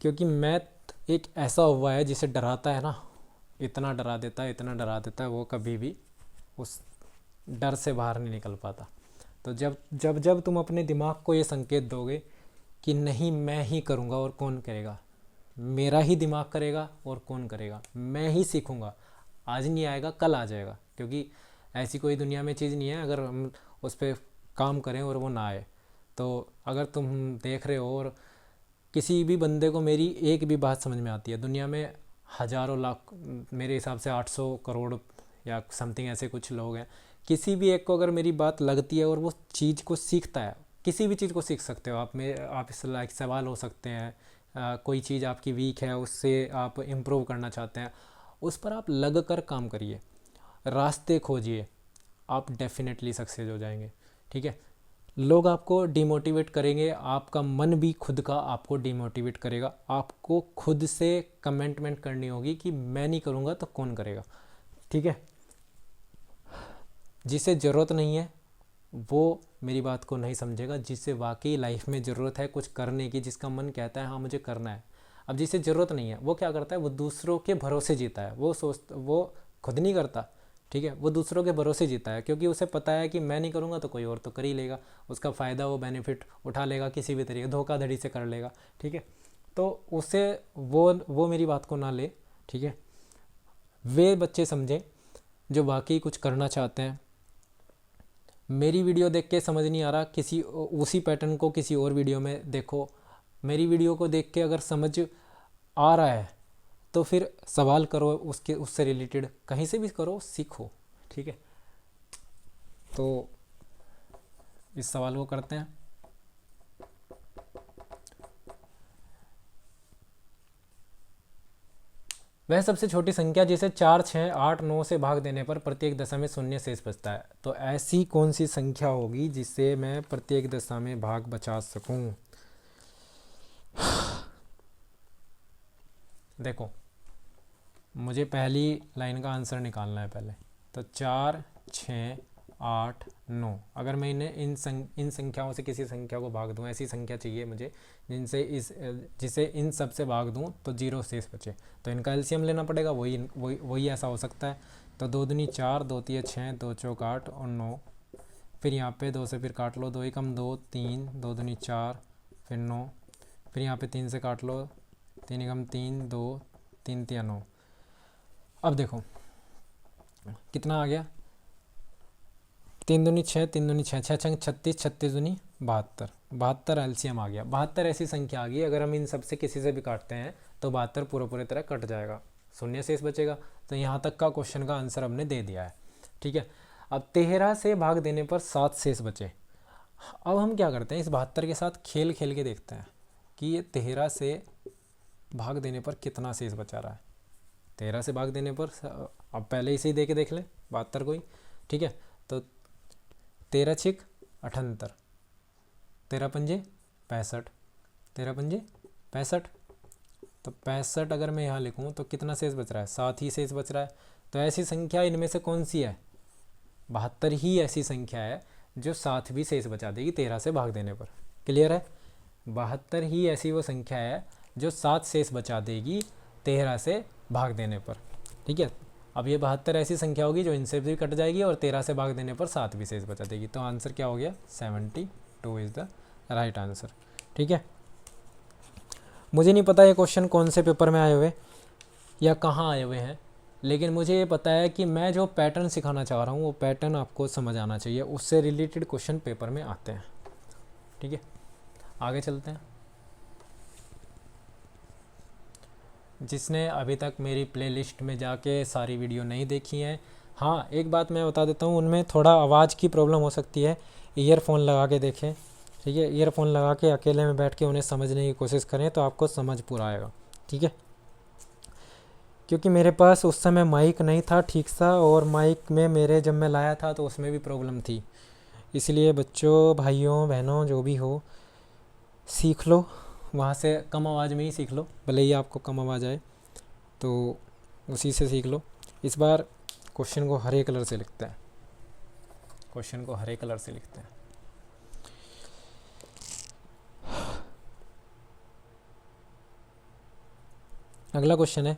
Speaker 1: क्योंकि मैथ एक ऐसा हुआ है जिसे डराता है ना, इतना डरा देता है वो कभी भी उस डर से बाहर नहीं निकल पाता। तो जब तुम अपने दिमाग को ये संकेत दोगे कि नहीं मैं ही करूँगा और कौन करेगा, मेरा ही दिमाग करेगा और कौन करेगा, मैं ही सीखूँगा, आज नहीं आएगा कल आ जाएगा, क्योंकि ऐसी कोई दुनिया में चीज़ नहीं है अगर हम उस पर काम करें और वो ना आए। तो अगर तुम देख रहे हो और किसी भी बंदे को मेरी एक भी बात समझ में आती है, दुनिया में हज़ारों लाख, मेरे हिसाब से 800 करोड़ या समथिंग ऐसे कुछ लोग हैं, किसी भी एक को अगर मेरी बात लगती है और वो चीज़ को सीखता है, किसी भी चीज़ को सीख सकते हो आप इस लाइक सवाल हो सकते हैं, कोई चीज़ आपकी वीक है उससे आप इम्प्रूव करना चाहते हैं, उस पर आप लग कर काम करिए, रास्ते खोजिए, आप डेफिनेटली सक्सेस हो जाएंगे। ठीक है, लोग आपको डिमोटिवेट करेंगे, आपका मन भी खुद का आपको डिमोटिवेट करेगा, आपको खुद से कमेंटमेंट करनी होगी कि मैं नहीं करूँगा तो कौन करेगा। ठीक है, जिसे ज़रूरत नहीं है वो मेरी बात को नहीं समझेगा, जिसे वाकई लाइफ में ज़रूरत है कुछ करने की, जिसका मन कहता है हाँ मुझे करना है। अब जिसे ज़रूरत नहीं है वो क्या करता है, वो दूसरों के भरोसे जीता है, वो खुद नहीं करता। ठीक है, वो दूसरों के भरोसे जीता है, क्योंकि उसे पता है कि मैं नहीं करूँगा तो कोई और तो कर ही लेगा, उसका फ़ायदा वो बेनिफिट उठा लेगा, किसी भी तरीके धोखाधड़ी से कर लेगा। ठीक है, तो उसे वो मेरी बात को ना ले। ठीक है, वे बच्चे समझें जो वाकई कुछ करना चाहते हैं। मेरी वीडियो देख के समझ नहीं आ रहा, किसी उसी पैटर्न को किसी और वीडियो में देखो, मेरी वीडियो को देख के अगर समझ आ रहा है तो फिर सवाल करो, उससे रिलेटेड कहीं से भी करो, सीखो। ठीक है, तो इस सवाल को करते हैं। वह सबसे छोटी संख्या जिसे 4, 6, 8, 9 से भाग देने पर प्रत्येक दशा में शून्य शेष बचता है। तो ऐसी कौन सी संख्या होगी जिसे मैं प्रत्येक दशा में भाग बचा सकूं? देखो, मुझे पहली लाइन का आंसर निकालना है पहले। तो 4, 6, 8, 9, अगर मैं इन्हें इन संख्याओं से किसी संख्या को भाग दूं, ऐसी संख्या चाहिए मुझे जिसे इन सब से भाग दूं तो 0 शेष बचे, तो इनका एलसीएम लेना पड़ेगा। वही ऐसा हो सकता है। तो 2 दूनी 4, 2 तिया 6, 2 चौक 8 और 9, फिर यहाँ पे 2 से फिर काट लो, 2 एकम 2, 3, 2 दूनी 4, फिर 9, फिर यहाँ पे 3 से काट लो, 3 एकम 3, 2, 3 तिया 9। अब देखो कितना आ गया, 3 दूनी 6, 3 दूनी 6, 6 छंग 36, 36 दूनी 72, 72 एलसीएम आ गया। 72 ऐसी संख्या आ गई, अगर हम इन सब से किसी से भी काटते हैं तो 72 पूरे तरह कट जाएगा, शून्य शेष बचेगा। तो यहाँ तक का क्वेश्चन का आंसर हमने दे दिया है। ठीक है, अब 13 से भाग देने पर 7 शेष बचे। अब हम क्या करते हैं, इस 72 के साथ खेल के देखते हैं कि ये 13 से भाग देने पर कितना शेष बचा रहा है। 13 से भाग देने पर अब पहले इसे ही दे के देख ले 72 को ही, ठीक है। तो 13 छिक 78, 13 पंजे 65, 13 पंजे 65। तो 65 अगर मैं यहाँ लिखूँ तो कितना शेष बच रहा है, 7 ही शेष बच रहा है। तो ऐसी संख्या इनमें से कौन सी है, 72 ही ऐसी संख्या है जो 7 भी शेष बचा देगी 13 से भाग देने पर। क्लियर है, 72 ही ऐसी वो संख्या है जो 7 शेष बचा देगी 13 से भाग देने पर। ठीक है, अब ये 72 ऐसी संख्या होगी जो इनसे भी कट जाएगी और 13 से भाग देने पर 7 भी शेष बचा देगी। तो आंसर क्या हो गया, 72 इज़ द राइट आंसर। ठीक है, मुझे नहीं पता ये क्वेश्चन कौन से पेपर में आए हुए या कहाँ आए हुए हैं, लेकिन मुझे ये पता है कि मैं जो पैटर्न सिखाना चाह रहा हूँ वो पैटर्न आपको समझ आना चाहिए, उससे रिलेटेड क्वेश्चन पेपर में आते हैं। ठीक है, आगे चलते हैं। जिसने अभी तक मेरी प्लेलिस्ट में जाके सारी वीडियो नहीं देखी हैं, हाँ एक बात मैं बता देता हूँ, उनमें थोड़ा आवाज़ की प्रॉब्लम हो सकती है, ईयरफोन लगा के देखें। ठीक है, ईयरफोन लगा के अकेले में बैठ के उन्हें समझने की कोशिश करें तो आपको समझ पूरा आएगा। ठीक है, क्योंकि मेरे पास उस समय माइक नहीं था ठीक सा, और माइक में मेरे जब मैं लाया था तो उसमें भी प्रॉब्लम थी। इसलिए बच्चों, भाइयों, बहनों, जो भी हो, सीख लो, वहाँ से कम आवाज़ में ही सीख लो, भले ही आपको कम आवाज़ आए तो उसी से सीख लो। इस बार क्वेश्चन को हरे कलर से लिखते हैं, क्वेश्चन को हरे कलर से लिखते हैं। अगला क्वेश्चन है,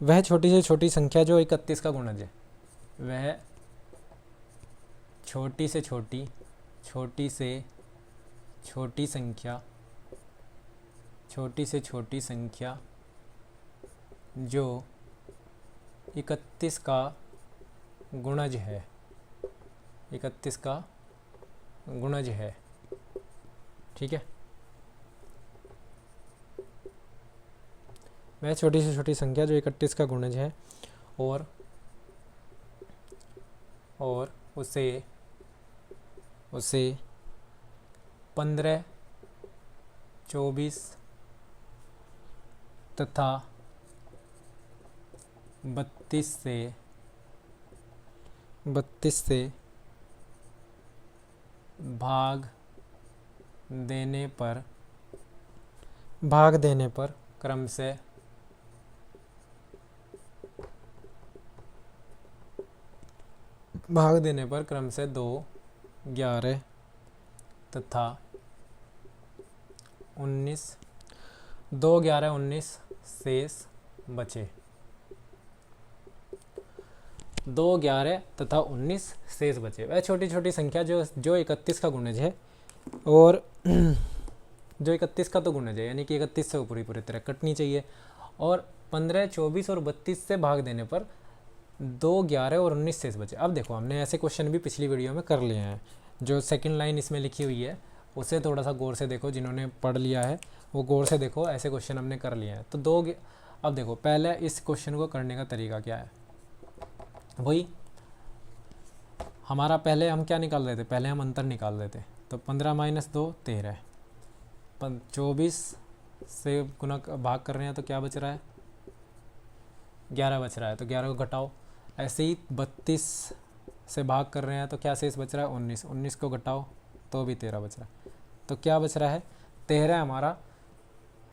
Speaker 1: वह छोटी से छोटी संख्या जो 31 का गुणज है, वह छोटी से छोटी संख्या, छोटी से छोटी संख्या जो 31 का गुणज है, 31 का गुणज है। ठीक है, वह छोटी से छोटी संख्या जो 31 का गुणज है और उसे 15, 24 तथा 32 से भाग देने पर क्रम से क्रम से 2, 11 तथा 19, 2, 11, 19 शेष बचे। 2, 11 तथा 19 शेष बचे। वह छोटी छोटी संख्या जो 31 का गुणज है और जो 31 का तो गुणज है, यानी कि 31 से पूरी तरह कटनी चाहिए, और 15, 24 और 32 से भाग देने पर 2, 11 और 19 शेष बचे। अब देखो, हमने ऐसे क्वेश्चन भी पिछली वीडियो में कर लिए हैं। जो सेकंड लाइन इसमें लिखी हुई है उसे थोड़ा सा गौर से देखो, जिन्होंने पढ़ लिया है वो गौर से देखो, ऐसे क्वेश्चन हमने कर लिए हैं। तो अब देखो, पहले इस क्वेश्चन को करने का तरीका क्या है, वही हमारा पहले हम क्या निकाल रहे थे, पहले हम अंतर निकाल रहे थे। तो 15 - 2 13, 24 से गुना भाग कर रहे हैं तो क्या बच रहा है, 11 बच रहा है। तो 11 को घटाओ। ऐसे ही 32 से भाग कर रहे हैं तो क्या शेष बच रहा है, 19, 19 को घटाओ तो भी 13 बच रहा है। तो क्या बच रहा है, 13 हमारा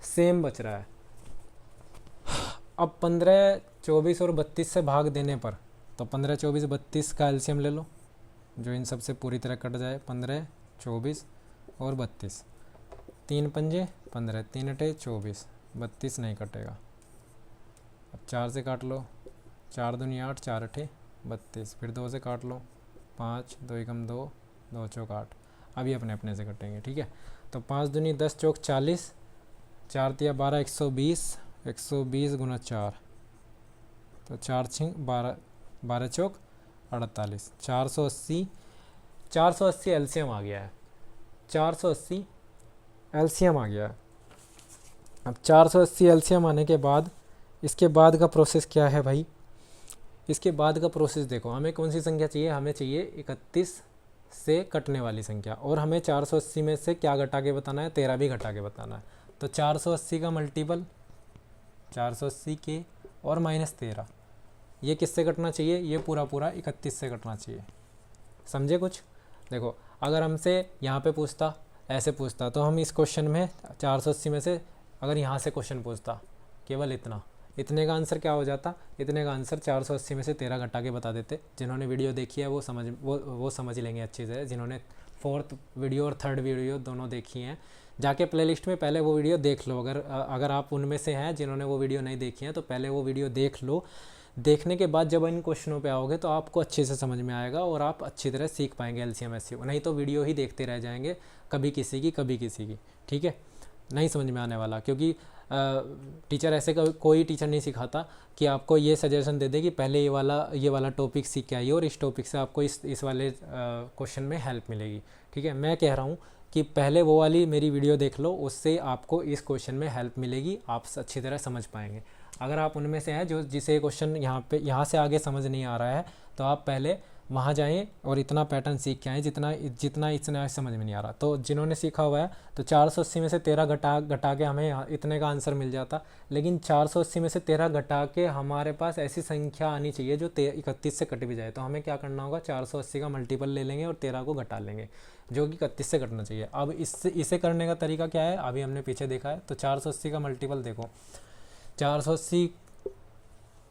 Speaker 1: सेम बच रहा है। अब 15, 24 और 32 से भाग देने पर, तो 15, 24, 32 का एलसीएम ले लो जो इन सब से पूरी तरह कट जाए। 15, 24 और 32, 3 पंजे 15, 3 अटे 24, 32 नहीं कटेगा। अब 4 से काट लो, 4 दूनी 8, 4 अठे 32, फिर 2 से काट लो, 5, 2 एकम 2, 2 चौक 8। अभी अपने अपने से कटेंगे। ठीक है, तो 5 दूनी 10 चौक 40, 4 तिया 12, 120, 120 गुना 4, तो 4 छिंग 12, 12 चौक 48, 480 एलसीएम आ गया है, 480 एलसीएम आ गया है। अब 480 एलसीएम आने के बाद इसके बाद का प्रोसेस क्या है भाई, इसके बाद का प्रोसेस देखो, हमें कौन सी संख्या चाहिए, हमें चाहिए 31 से कटने वाली संख्या, और हमें 480 में से क्या घटा के बताना है, 13 भी घटा के बताना है। तो 480 का मल्टीपल 480 के और -13, ये किससे कटना चाहिए, ये पूरा 31 से कटना चाहिए। समझे कुछ? देखो अगर हमसे यहाँ पे पूछता, ऐसे पूछता, तो हम इस क्वेश्चन में 480 में से अगर यहाँ से क्वेश्चन पूछता केवल इतने का आंसर क्या हो जाता, इतने का आंसर 480 में से 13 घटा के बता देते। जिन्होंने वीडियो देखी है वो समझ लेंगे अच्छी से। जिन्होंने फोर्थ वीडियो और थर्ड वीडियो दोनों देखी हैं, जाके प्लेलिस्ट में पहले वो वीडियो देख लो। अगर आप उनमें से हैं जिन्होंने वो वीडियो नहीं देखी है तो पहले वो वीडियो देख लो। देखने के बाद जब इन क्वेश्चनों पे आओगे तो आपको अच्छे से समझ में आएगा और आप अच्छी तरह सीख पाएंगे एलसीएम एचसीएफ। नहीं तो वीडियो ही देखते रह जाएंगे, कभी किसी की, ठीक है? नहीं समझ में आने वाला, क्योंकि टीचर ऐसे कोई टीचर नहीं सिखाता कि आपको ये सजेशन दे दे कि पहले ये वाला टॉपिक सीख के आइए और इस टॉपिक से आपको इस वाले क्वेश्चन में हेल्प मिलेगी, ठीक है? मैं कह रहा हूँ कि पहले वो वाली मेरी वीडियो देख लो, उससे आपको इस क्वेश्चन में हेल्प मिलेगी, आप अच्छी तरह समझ पाएंगे। अगर आप उनमें से हैं जिसे क्वेश्चन यहाँ से आगे समझ नहीं आ रहा है, तो आप पहले वहाँ जाएं और इतना पैटर्न सीख के आएँ जितना इतना समझ में नहीं आ रहा। तो जिन्होंने सीखा हुआ है तो 480 में से 13 घटा के हमें इतने का आंसर मिल जाता। लेकिन 480 में से 13 घटा के हमारे पास ऐसी संख्या आनी चाहिए जो 31 से कट भी जाए। तो हमें क्या करना होगा, 480 का मल्टीपल ले लेंगे और 13 को घटा लेंगे, जो कि 31 से कटना चाहिए। अब इसे करने का तरीका क्या है, अभी हमने पीछे देखा है। तो 480 का मल्टीपल देखो, 480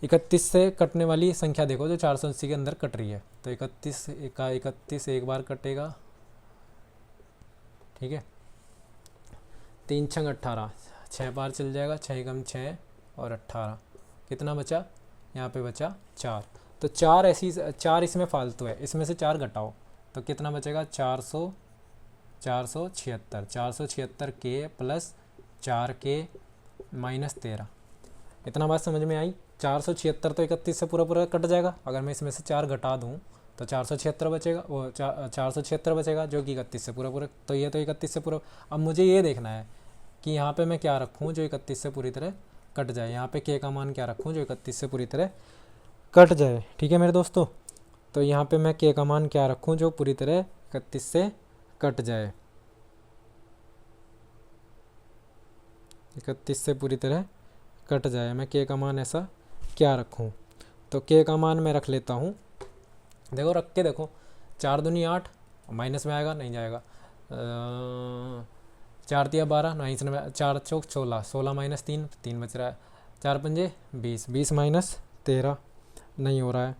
Speaker 1: 31 से कटने वाली संख्या देखो जो 480 के अंदर कट रही है। तो 31 एक बार कटेगा, ठीक है? 3 छंग 18, 6 बार चल जाएगा, 6 कम 6 और 18, कितना बचा? यहाँ पे बचा 4। तो 4 इसमें फालतू है, इसमें से 4 घटाओ तो कितना बचेगा? 476 के प्लस 4 के माइनस 13। इतना बात समझ में आई? 476 तो 31 से पूरा कट जाएगा। अगर मैं इसमें से 4 घटा दूँ तो 476 बचेगा, वो 476 बचेगा, जो कि 31 से पूरा। तो ये तो 31 से पूरा। अब मुझे ये देखना है कि यहाँ पे मैं क्या रखूँ जो 31 से पूरी तरह कट जाए। यहाँ पे के का मान क्या रखूँ जो 31 से पूरी तरह कट जाए, ठीक है मेरे दोस्तों? तो यहाँ पे मैं के का मान क्या रखूँ जो पूरी तरह 31 से कट जाए, 31 से पूरी तरह कट जाए। मैं के का मान ऐसा क्या रखूं? तो के का मान मैं रख लेता हूं, देखो रख के देखो, 4 दूनी 8, माइनस में आएगा, नहीं जाएगा। 4 तिया 12, नहीं इसमें 4 चौक 16, 16 माइनस 3 बच रहा है। 4 पंजे 20, 20 माइनस 13, नहीं हो रहा है,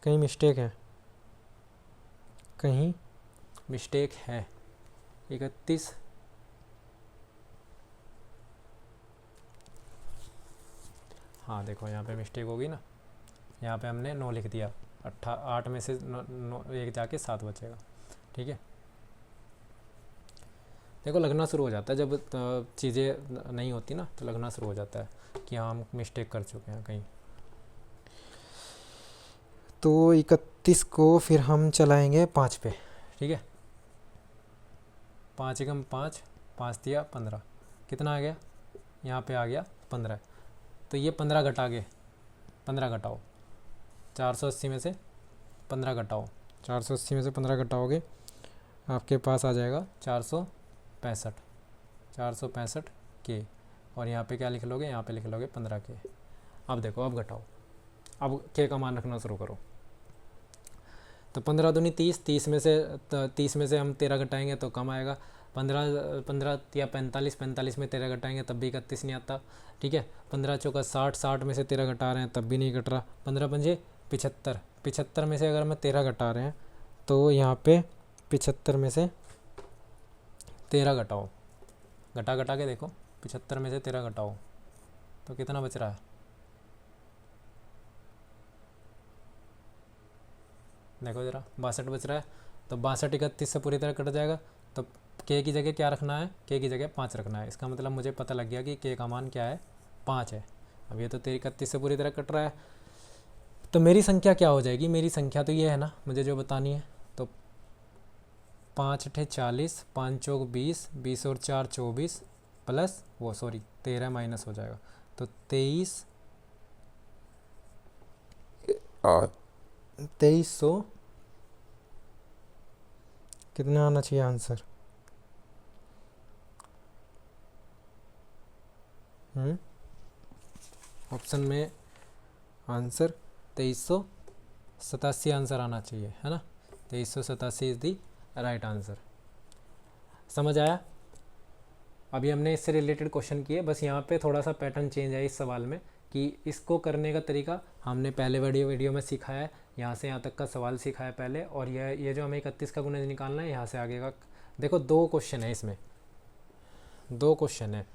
Speaker 1: कहीं मिस्टेक है, 31, हाँ देखो यहाँ पे मिस्टेक होगी ना, यहाँ पे हमने 9 लिख दिया, 8 में से 1 जाके 7 बचेगा, ठीक है? देखो लगना शुरू हो जाता है जब चीज़ें नहीं होती ना, तो लगना शुरू हो जाता है कि हाँ हम मिस्टेक कर चुके हैं कहीं। तो 31 को फिर हम चलाएंगे 5 पे, ठीक है? 5 एकम 5, 5 दिया 15, कितना आ गया? यहाँ पे आ गया 15। तो ये 15 घटाओ, 480 में से 15 घटाओ, 480 में से 15 घटाओगे आपके पास आ जाएगा 465 के। और यहाँ पे क्या लिख लोगे? यहाँ पे लिख लोगे 15 के। अब देखो, अब घटाओ, अब के का मान रखना शुरू करो। तो 15 दूनी 30, 30 में से हम 13 घटाएंगे तो कम आएगा। 15 या 45 में 13 घटाएंगे तब भी 31 नहीं आता, ठीक है? 15 चौका 60, 60 में से 13 घटा रहे हैं तब भी नहीं घट रहा। 15 पंजे 75, 75 में से अगर मैं 13 घटा रहे हैं तो यहाँ पे 75 में से 13 घटाओ, घटा के देखो, 75 में से 13 घटाओ तो कितना बच रहा है? देखो ज़रा, 62 बच रहा है। तो 62 31 से पूरी तरह कट जाएगा। तो के की जगह क्या रखना है? के की जगह 5 रखना है। इसका मतलब मुझे पता लग गया कि के का मान क्या है? 5 है। अब ये तो 31 से पूरी तरह कट रहा है, तो मेरी संख्या क्या हो जाएगी? मेरी संख्या तो ये है ना, मुझे जो बतानी है। तो 5 अठे 40, 5 चौक 20, 20 और 4 24 प्लस 13 माइनस हो जाएगा। तो 2300 कितना आना चाहिए आंसर? ऑप्शन में आंसर 2300 87 आंसर आना चाहिए, है ना। 2387 इज़ दी राइट आंसर। समझ आया। अभी हमने इससे रिलेटेड क्वेश्चन किए, बस यहाँ पे थोड़ा सा पैटर्न चेंज है इस सवाल में कि इसको करने का तरीका हमने पहले वीडियो में सीखा है। यहाँ से यहाँ तक का सवाल सीखा है पहले, और ये जो हमें 31 का गुणज निकालना है, यहाँ से आगे का देखो 2 क्वेश्चन है इसमें, 2 क्वेश्चन है।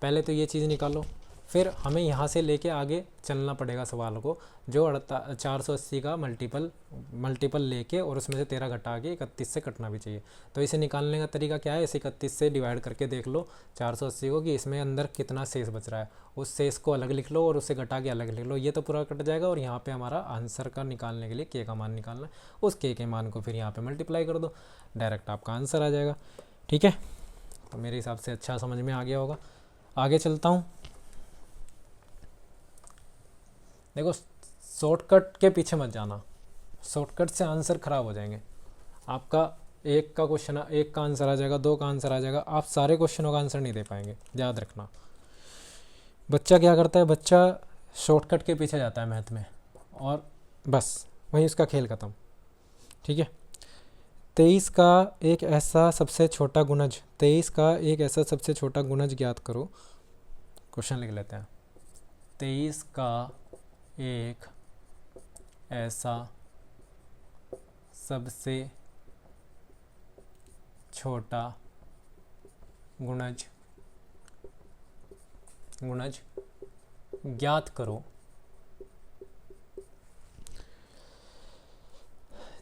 Speaker 1: पहले तो ये चीज़ निकालो, फिर हमें यहाँ से लेके आगे चलना पड़ेगा सवाल को, जो 480 का मल्टीपल लेके और उसमें से 13 घटा के 31 से कटना भी चाहिए। तो इसे निकालने का तरीका क्या है, इसे 31 से डिवाइड करके देख लो 480 को कि इसमें अंदर कितना शेष बच रहा है, उस शेष को अलग लिख लो और उसे घटा के अलग लिख लो, ये तो पूरा कट जाएगा। और यहाँ पर हमारा आंसर का निकालने के लिए के का मान निकालना है, उस के मान को फिर यहाँ पर मल्टीप्लाई कर दो, डायरेक्ट आपका आंसर आ जाएगा। ठीक है, तो मेरे हिसाब से अच्छा समझ में आ गया होगा। आगे चलता हूँ। देखो, शॉर्टकट के पीछे मत जाना, शॉर्टकट से आंसर ख़राब हो जाएंगे। आपका एक का क्वेश्चन, एक का आंसर आ जाएगा, 2 का आंसर आ जाएगा, आप सारे क्वेश्चनों का आंसर नहीं दे पाएंगे, याद रखना। बच्चा क्या करता है, बच्चा शॉर्टकट के पीछे जाता है मैथ में, और बस वहीं उसका खेल ख़त्म। ठीक है, 23 का एक ऐसा सबसे छोटा गुणज, 23 का एक ऐसा सबसे छोटा गुणज ज्ञात करो। क्वेश्चन लिख लेते हैं। 23 का एक ऐसा सबसे छोटा गुणज ज्ञात करो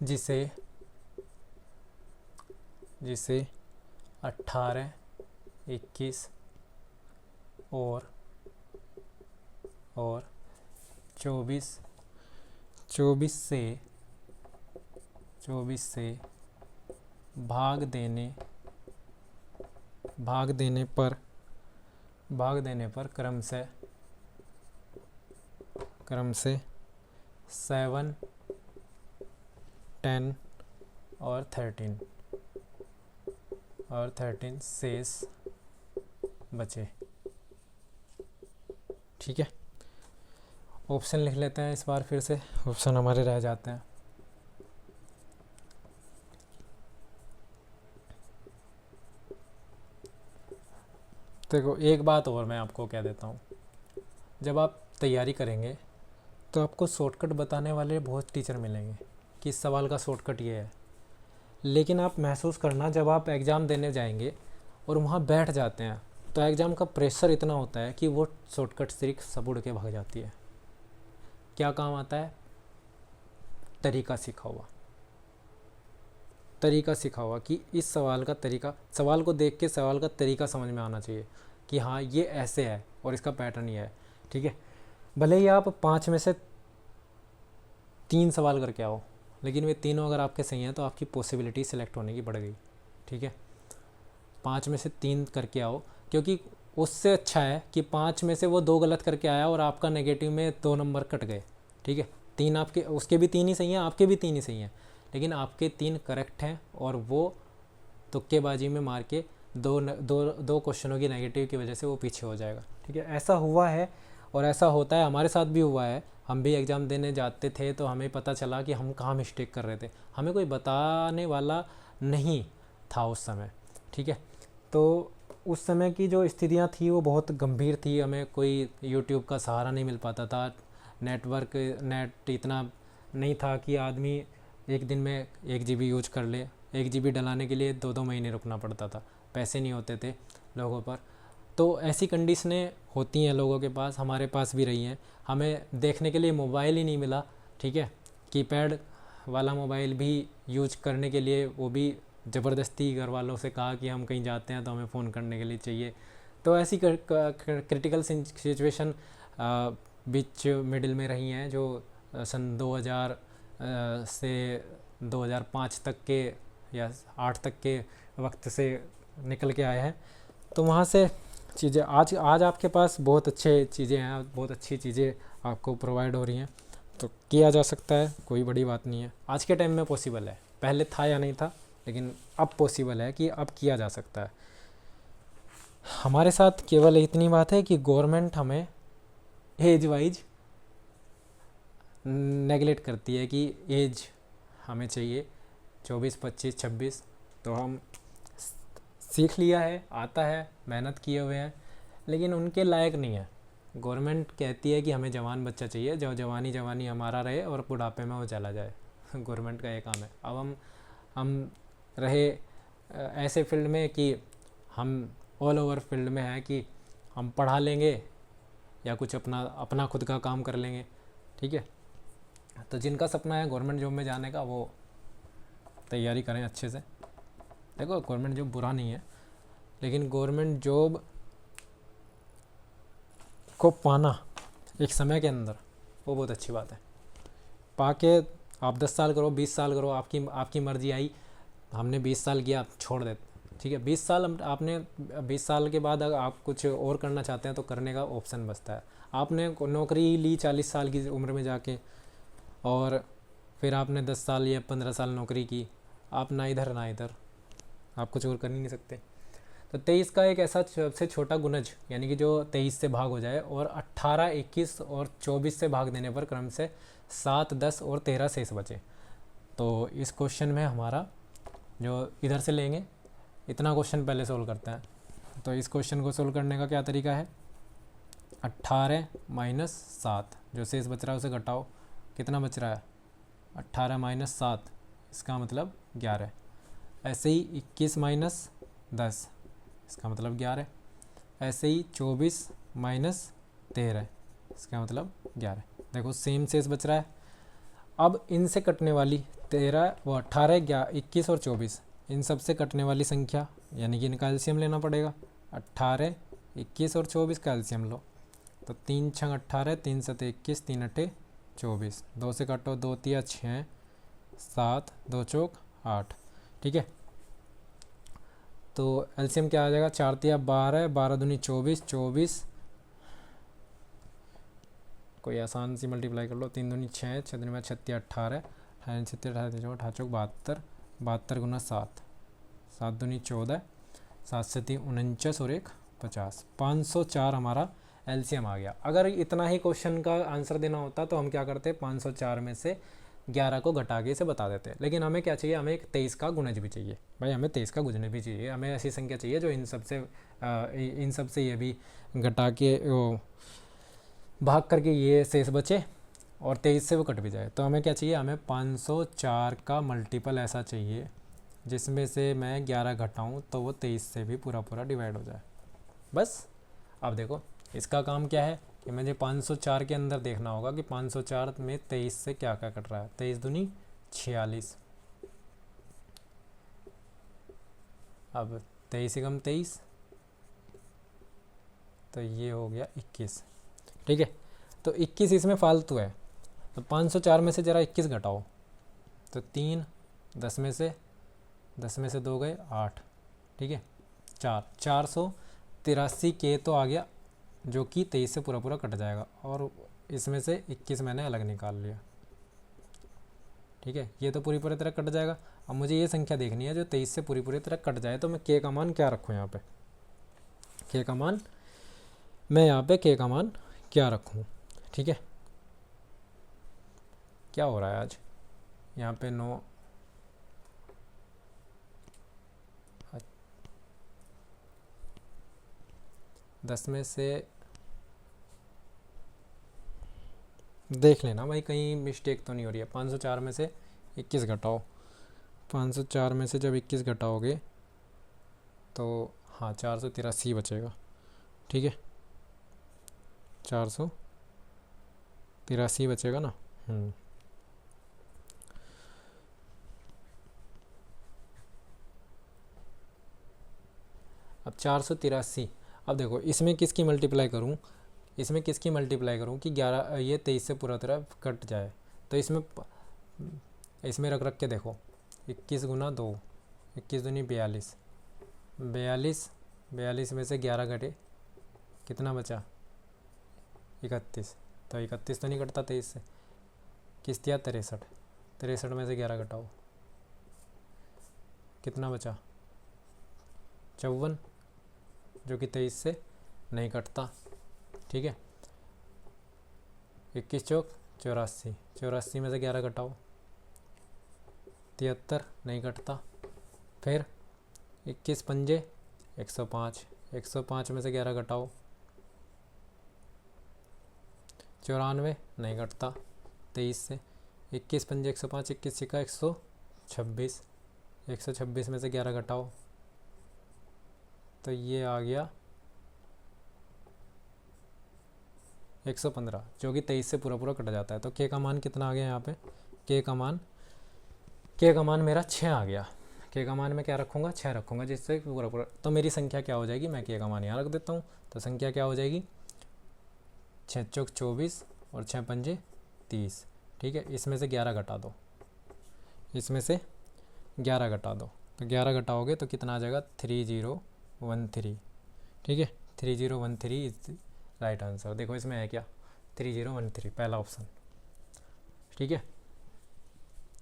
Speaker 1: जिसे 18, 21 और 24 से भाग देने पर क्रम से 7, 10 और 13 शेष बचे। ठीक है, ऑप्शन लिख लेते हैं इस बार, फिर से ऑप्शन हमारे रह जाते हैं। देखो, एक बात और मैं आपको कह देता हूँ, जब आप तैयारी करेंगे तो आपको शॉर्टकट बताने वाले बहुत टीचर मिलेंगे कि इस सवाल का शॉर्टकट ये है, लेकिन आप महसूस करना, जब आप एग्ज़ाम देने जाएंगे और वहाँ बैठ जाते हैं तो एग्ज़ाम का प्रेशर इतना होता है कि वो शॉर्टकट ट्रिक सब उड़ के भाग जाती है। क्या काम आता है, तरीका सीखा हुआ कि इस सवाल का तरीका, सवाल को देख के सवाल का तरीका समझ में आना चाहिए कि हाँ ये ऐसे है और इसका पैटर्न ये है। ठीक है, भले ही आप 5 में से 3 सवाल करके आओ, लेकिन वे तीनों अगर आपके सही हैं तो आपकी पॉसिबिलिटी सिलेक्ट होने की बढ़ गई। ठीक है, 5 में से 3 करके आओ, क्योंकि उससे अच्छा है कि 5 में से वो 2 गलत करके आया और आपका नेगेटिव में 2 नंबर कट गए। ठीक है, 3 आपके, उसके भी 3 ही सही हैं, आपके भी 3 ही सही हैं, लेकिन आपके 3 करेक्ट हैं और वो तुक्केबाजी में मार के दो क्वेश्चनों की नेगेटिव की वजह से वो पीछे हो जाएगा। ठीक है, ऐसा हुआ है और ऐसा होता है, हमारे साथ भी हुआ है। हम भी एग्ज़ाम देने जाते थे तो हमें पता चला कि हम कहाँ मिस्टेक कर रहे थे, हमें कोई बताने वाला नहीं था उस समय। ठीक है, तो उस समय की जो स्थितियाँ थी वो बहुत गंभीर थी, हमें कोई यूट्यूब का सहारा नहीं मिल पाता था, नेट इतना नहीं था कि आदमी एक दिन में 1 GB यूज कर ले। 1 GB डलाने के लिए 2 महीने रुकना पड़ता था, पैसे नहीं होते थे लोगों पर। तो ऐसी कंडीशनें होती हैं लोगों के पास, हमारे पास भी रही हैं। हमें देखने के लिए मोबाइल ही नहीं मिला। ठीक है, कीपैड वाला मोबाइल भी यूज करने के लिए वो भी ज़बरदस्ती घर वालों से कहा कि हम कहीं जाते हैं तो हमें फ़ोन करने के लिए चाहिए। तो ऐसी क्रिटिकल सिचुएशन बीच मिडिल में रही हैं, जो सन 2000 से 2005 तक के या 8 तक के वक्त से निकल के आए हैं। तो वहाँ से चीज़ें आज आपके पास बहुत अच्छे चीज़ें हैं, बहुत अच्छी चीज़ें आपको प्रोवाइड हो रही हैं, तो किया जा सकता है, कोई बड़ी बात नहीं है। आज के टाइम में पॉसिबल है, पहले था या नहीं था, लेकिन अब पॉसिबल है कि अब किया जा सकता है। हमारे साथ केवल इतनी बात है कि गवर्नमेंट हमें एज वाइज नेगलेक्ट करती है कि एज हमें चाहिए 24, 25, 26। तो हम सीख लिया है, आता है, मेहनत किए हुए हैं, लेकिन उनके लायक नहीं है। गवर्नमेंट कहती है कि हमें जवान बच्चा चाहिए जो जवानी जवानी हमारा रहे और बुढ़ापे में वो चला जाए। गवर्नमेंट का ये काम है। अब हम रहे ऐसे फील्ड में कि हम ऑल ओवर फील्ड में है कि हम पढ़ा लेंगे या कुछ अपना अपना खुद का काम कर लेंगे, ठीक है। तो जिनका सपना है गवर्नमेंट जॉब में जाने का, वो तैयारी करें अच्छे से। देखो गवर्नमेंट जॉब बुरा नहीं है, लेकिन गवर्नमेंट जॉब को पाना एक समय के अंदर वो बहुत अच्छी बात है। पाके आप 10 साल करो, 20 साल करो, आपकी मर्जी आई। हमने 20 साल किया, छोड़ देते, ठीक है। 20 साल आपने 20 साल के बाद अगर आप कुछ और करना चाहते हैं तो करने का ऑप्शन बचता है। आपने नौकरी ली 40 साल की उम्र में जाके, और फिर आपने 10 साल या 15 साल नौकरी की, आप ना इधर ना इधर, आप कुछ और कर ही नहीं सकते। तो 23 का एक ऐसा सबसे छोटा गुणज, यानी कि जो 23 से भाग हो जाए और 18, 21 और 24 से भाग देने पर क्रम से 7, 10 और 13 शेष बचे। तो इस क्वेश्चन में हमारा जो इधर से लेंगे, इतना क्वेश्चन पहले सोल्व करते हैं। तो इस क्वेश्चन को सोल्व करने का क्या तरीका है, 18 माइनस 7, जो शेष बच रहा है उसे घटाओ, कितना बच रहा है 18 माइनस 7, इसका मतलब 11। ऐसे ही 21 माइनस 10, इसका मतलब 11। ऐसे ही 24 माइनस 13, इसका मतलब 11। देखो सेम शेष बच रहा है। अब इनसे कटने वाली 13 व 18, 21 और 24, इन सब से कटने वाली संख्या, यानी कि इनका एलसीएम लेना पड़ेगा। 18, 21 और 24 का एलसीएम लो, तो 3 छंग 18, 3 सते 21, 3 अट्ठे 24, 2 से काटो, 2 तिया 6, 7, 2 चौक 8, ठीक है। तो एलसीएम क्या आ जाएगा, 4 तिया 12, 12 दूनी 24, 24, कोई आसान सी मल्टीप्लाई कर लो, 3 दूनी 6, 6 दूनी 36, 18, 18 36, 18 18 72, 72 गुना 7, 7 दूनी 14, 7 से 3 49 और 1 50, 504 हमारा एलसीएम आ गया। अगर इतना ही क्वेश्चन का आंसर देना होता तो हम क्या करते, 504 में से 11 को घटा के इसे बता देते। लेकिन हमें क्या चाहिए, हमें एक 23 का गुणज भी चाहिए भाई, हमें 23 का गुणज भी चाहिए। हमें ऐसी संख्या चाहिए जो इन सब से ये भी घटा के भाग करके ये शेष बचे और 23 से वो कट भी जाए। तो हमें क्या चाहिए, हमें 504 का मल्टीपल ऐसा चाहिए जिसमें से मैं 11 घटाऊँ तो वो 23 से भी पूरा पूरा डिवाइड हो जाए, बस। अब देखो इसका काम क्या है कि मुझे 504 के अंदर देखना होगा कि 504 में 23 से क्या क्या कट रहा है। 23 दूनी 46, अब 23 एकम 23, तो ये हो गया 21, ठीक है। तो 21 इसमें फालतू है, तो 504 में से ज़रा 21 घटाओ, तो 3, 10 में से 2 गए 8, ठीक है। 483 के तो आ गया, जो कि 23 से पूरा पूरा कट जाएगा, और इसमें से 21 मैंने अलग निकाल लिया, ठीक है। ये तो पूरी तरह कट जाएगा। अब मुझे ये संख्या देखनी है जो 23 से पूरी तरह कट जाए, तो मैं के का मान क्या रखूँ यहाँ पे, के का मान मैं यहाँ पे के का मान क्या रखूँ, ठीक है। क्या हो रहा है आज यहाँ पे 9, दस में से देख लेना भाई कहीं मिस्टेक तो नहीं हो रही है। 504 में से 21 घटाओ, 504 में से जब 21 घटाओगे तो हाँ 483 बचेगा, ठीक है। 483 बचेगा ना। अब 483, अब देखो इसमें किसकी मल्टीप्लाई करूँ, कि 11 ये 23 से पूरा तरह कट जाए। तो इसमें रख के देखो, 21 गुना 2, 21 दूनी 42, 42 में से 11 घटे कितना बचा 31, तो 31 तो नहीं कटता 23 से, किस दिया 63, 63 में से 11 घटाओ कितना बचा 54, जो कि 23 से नहीं कटता, ठीक है। 21 चौक 84, 84 में से 11 घटाओ, 73, नहीं घटता। फिर 21 पंजे 105, 105 में से 11 घटाओ, 94, नहीं घटता 23 से। 21 पंजे 105, 21 छिका 126, 126 में से 11 घटाओ, तो ये आ गया 115, जो कि 23 से पूरा कट जाता है। तो के का मान कितना आ गया यहाँ पे? के का मान मेरा 6 आ गया। के का मान मैं क्या रखूँगा? 6 रखूँगा, जिससे पूरा तो मेरी संख्या क्या हो जाएगी? मैं के का मान यहाँ रख देता हूँ। तो संख्या क्या हो जाएगी? 6 चौक 24 और 6 पंजे 30। ठीक है, इसमें से 11 घटा दो, इसमें से 11 घटा दो, तो 11 घटाओगे तो कितना आ जाएगा? 3013। ठीक है, 3013 इज राइट आंसर। देखो इसमें है क्या? 3013, पहला ऑप्शन। ठीक है,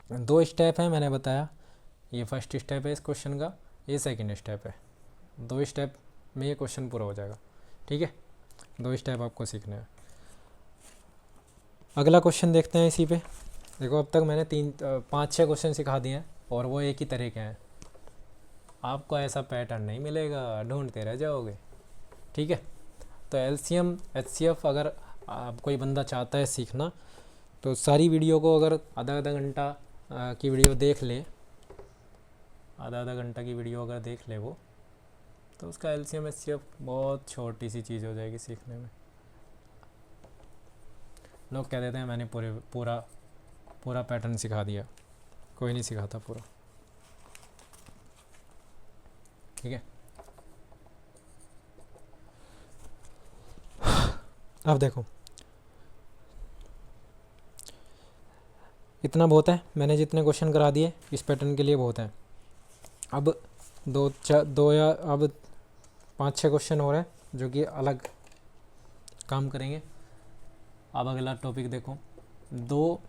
Speaker 1: 2 स्टेप है, मैंने बताया। ये फर्स्ट स्टेप है इस क्वेश्चन का, ये सेकंड स्टेप है। 2 स्टेप में ये क्वेश्चन पूरा हो जाएगा। ठीक है, 2 स्टेप आपको सीखने हैं। अगला क्वेश्चन देखते हैं इसी पे। देखो अब तक मैंने 5-6 क्वेश्चन सिखा दिए हैं और वो एक ही तरह के हैं। आपको ऐसा पैटर्न नहीं मिलेगा, ढूंढते रह जाओगे। ठीक है, तो एलसीएम एचसीएफ अगर कोई बंदा चाहता है सीखना, तो सारी वीडियो को अगर आधा घंटा की वीडियो देख ले, आधा घंटा की वीडियो अगर देख ले वो, तो उसका एलसीएम एचसीएफ बहुत छोटी सी चीज़ हो जाएगी सीखने में। लोग कह देते हैं मैंने पूरा पैटर्न सिखा दिया, कोई नहीं सिखाता पूरा। ठीक है, अब देखो इतना बहुत है, मैंने जितने क्वेश्चन करा दिए इस पैटर्न के लिए बहुत है। अब 5-6 क्वेश्चन हो रहे हैं जो कि अलग काम करेंगे। अब अगला टॉपिक देखो, 2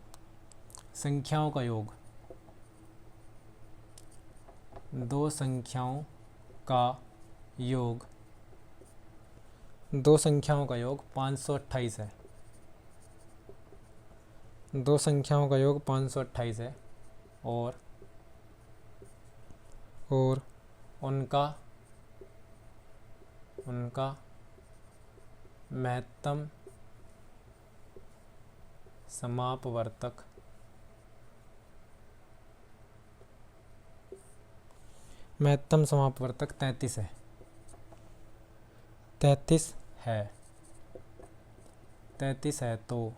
Speaker 1: संख्याओं का योग। 2 संख्याओं का योग 2 संख्याओं का योग 528 है। 2 संख्याओं का योग 528 है और उनका महत्तम समापवर्तक महत्तम समापवर्तक 33 है। 33 है। तो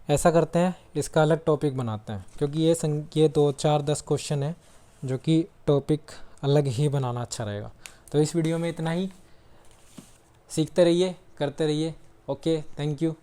Speaker 1: ऐसा करते हैं, इसका अलग टॉपिक बनाते हैं, क्योंकि ये 2 4 10 क्वेश्चन है जो कि टॉपिक अलग ही बनाना अच्छा रहेगा। तो इस वीडियो में इतना ही, सीखते रहिए, करते रहिए। Okay, thank you.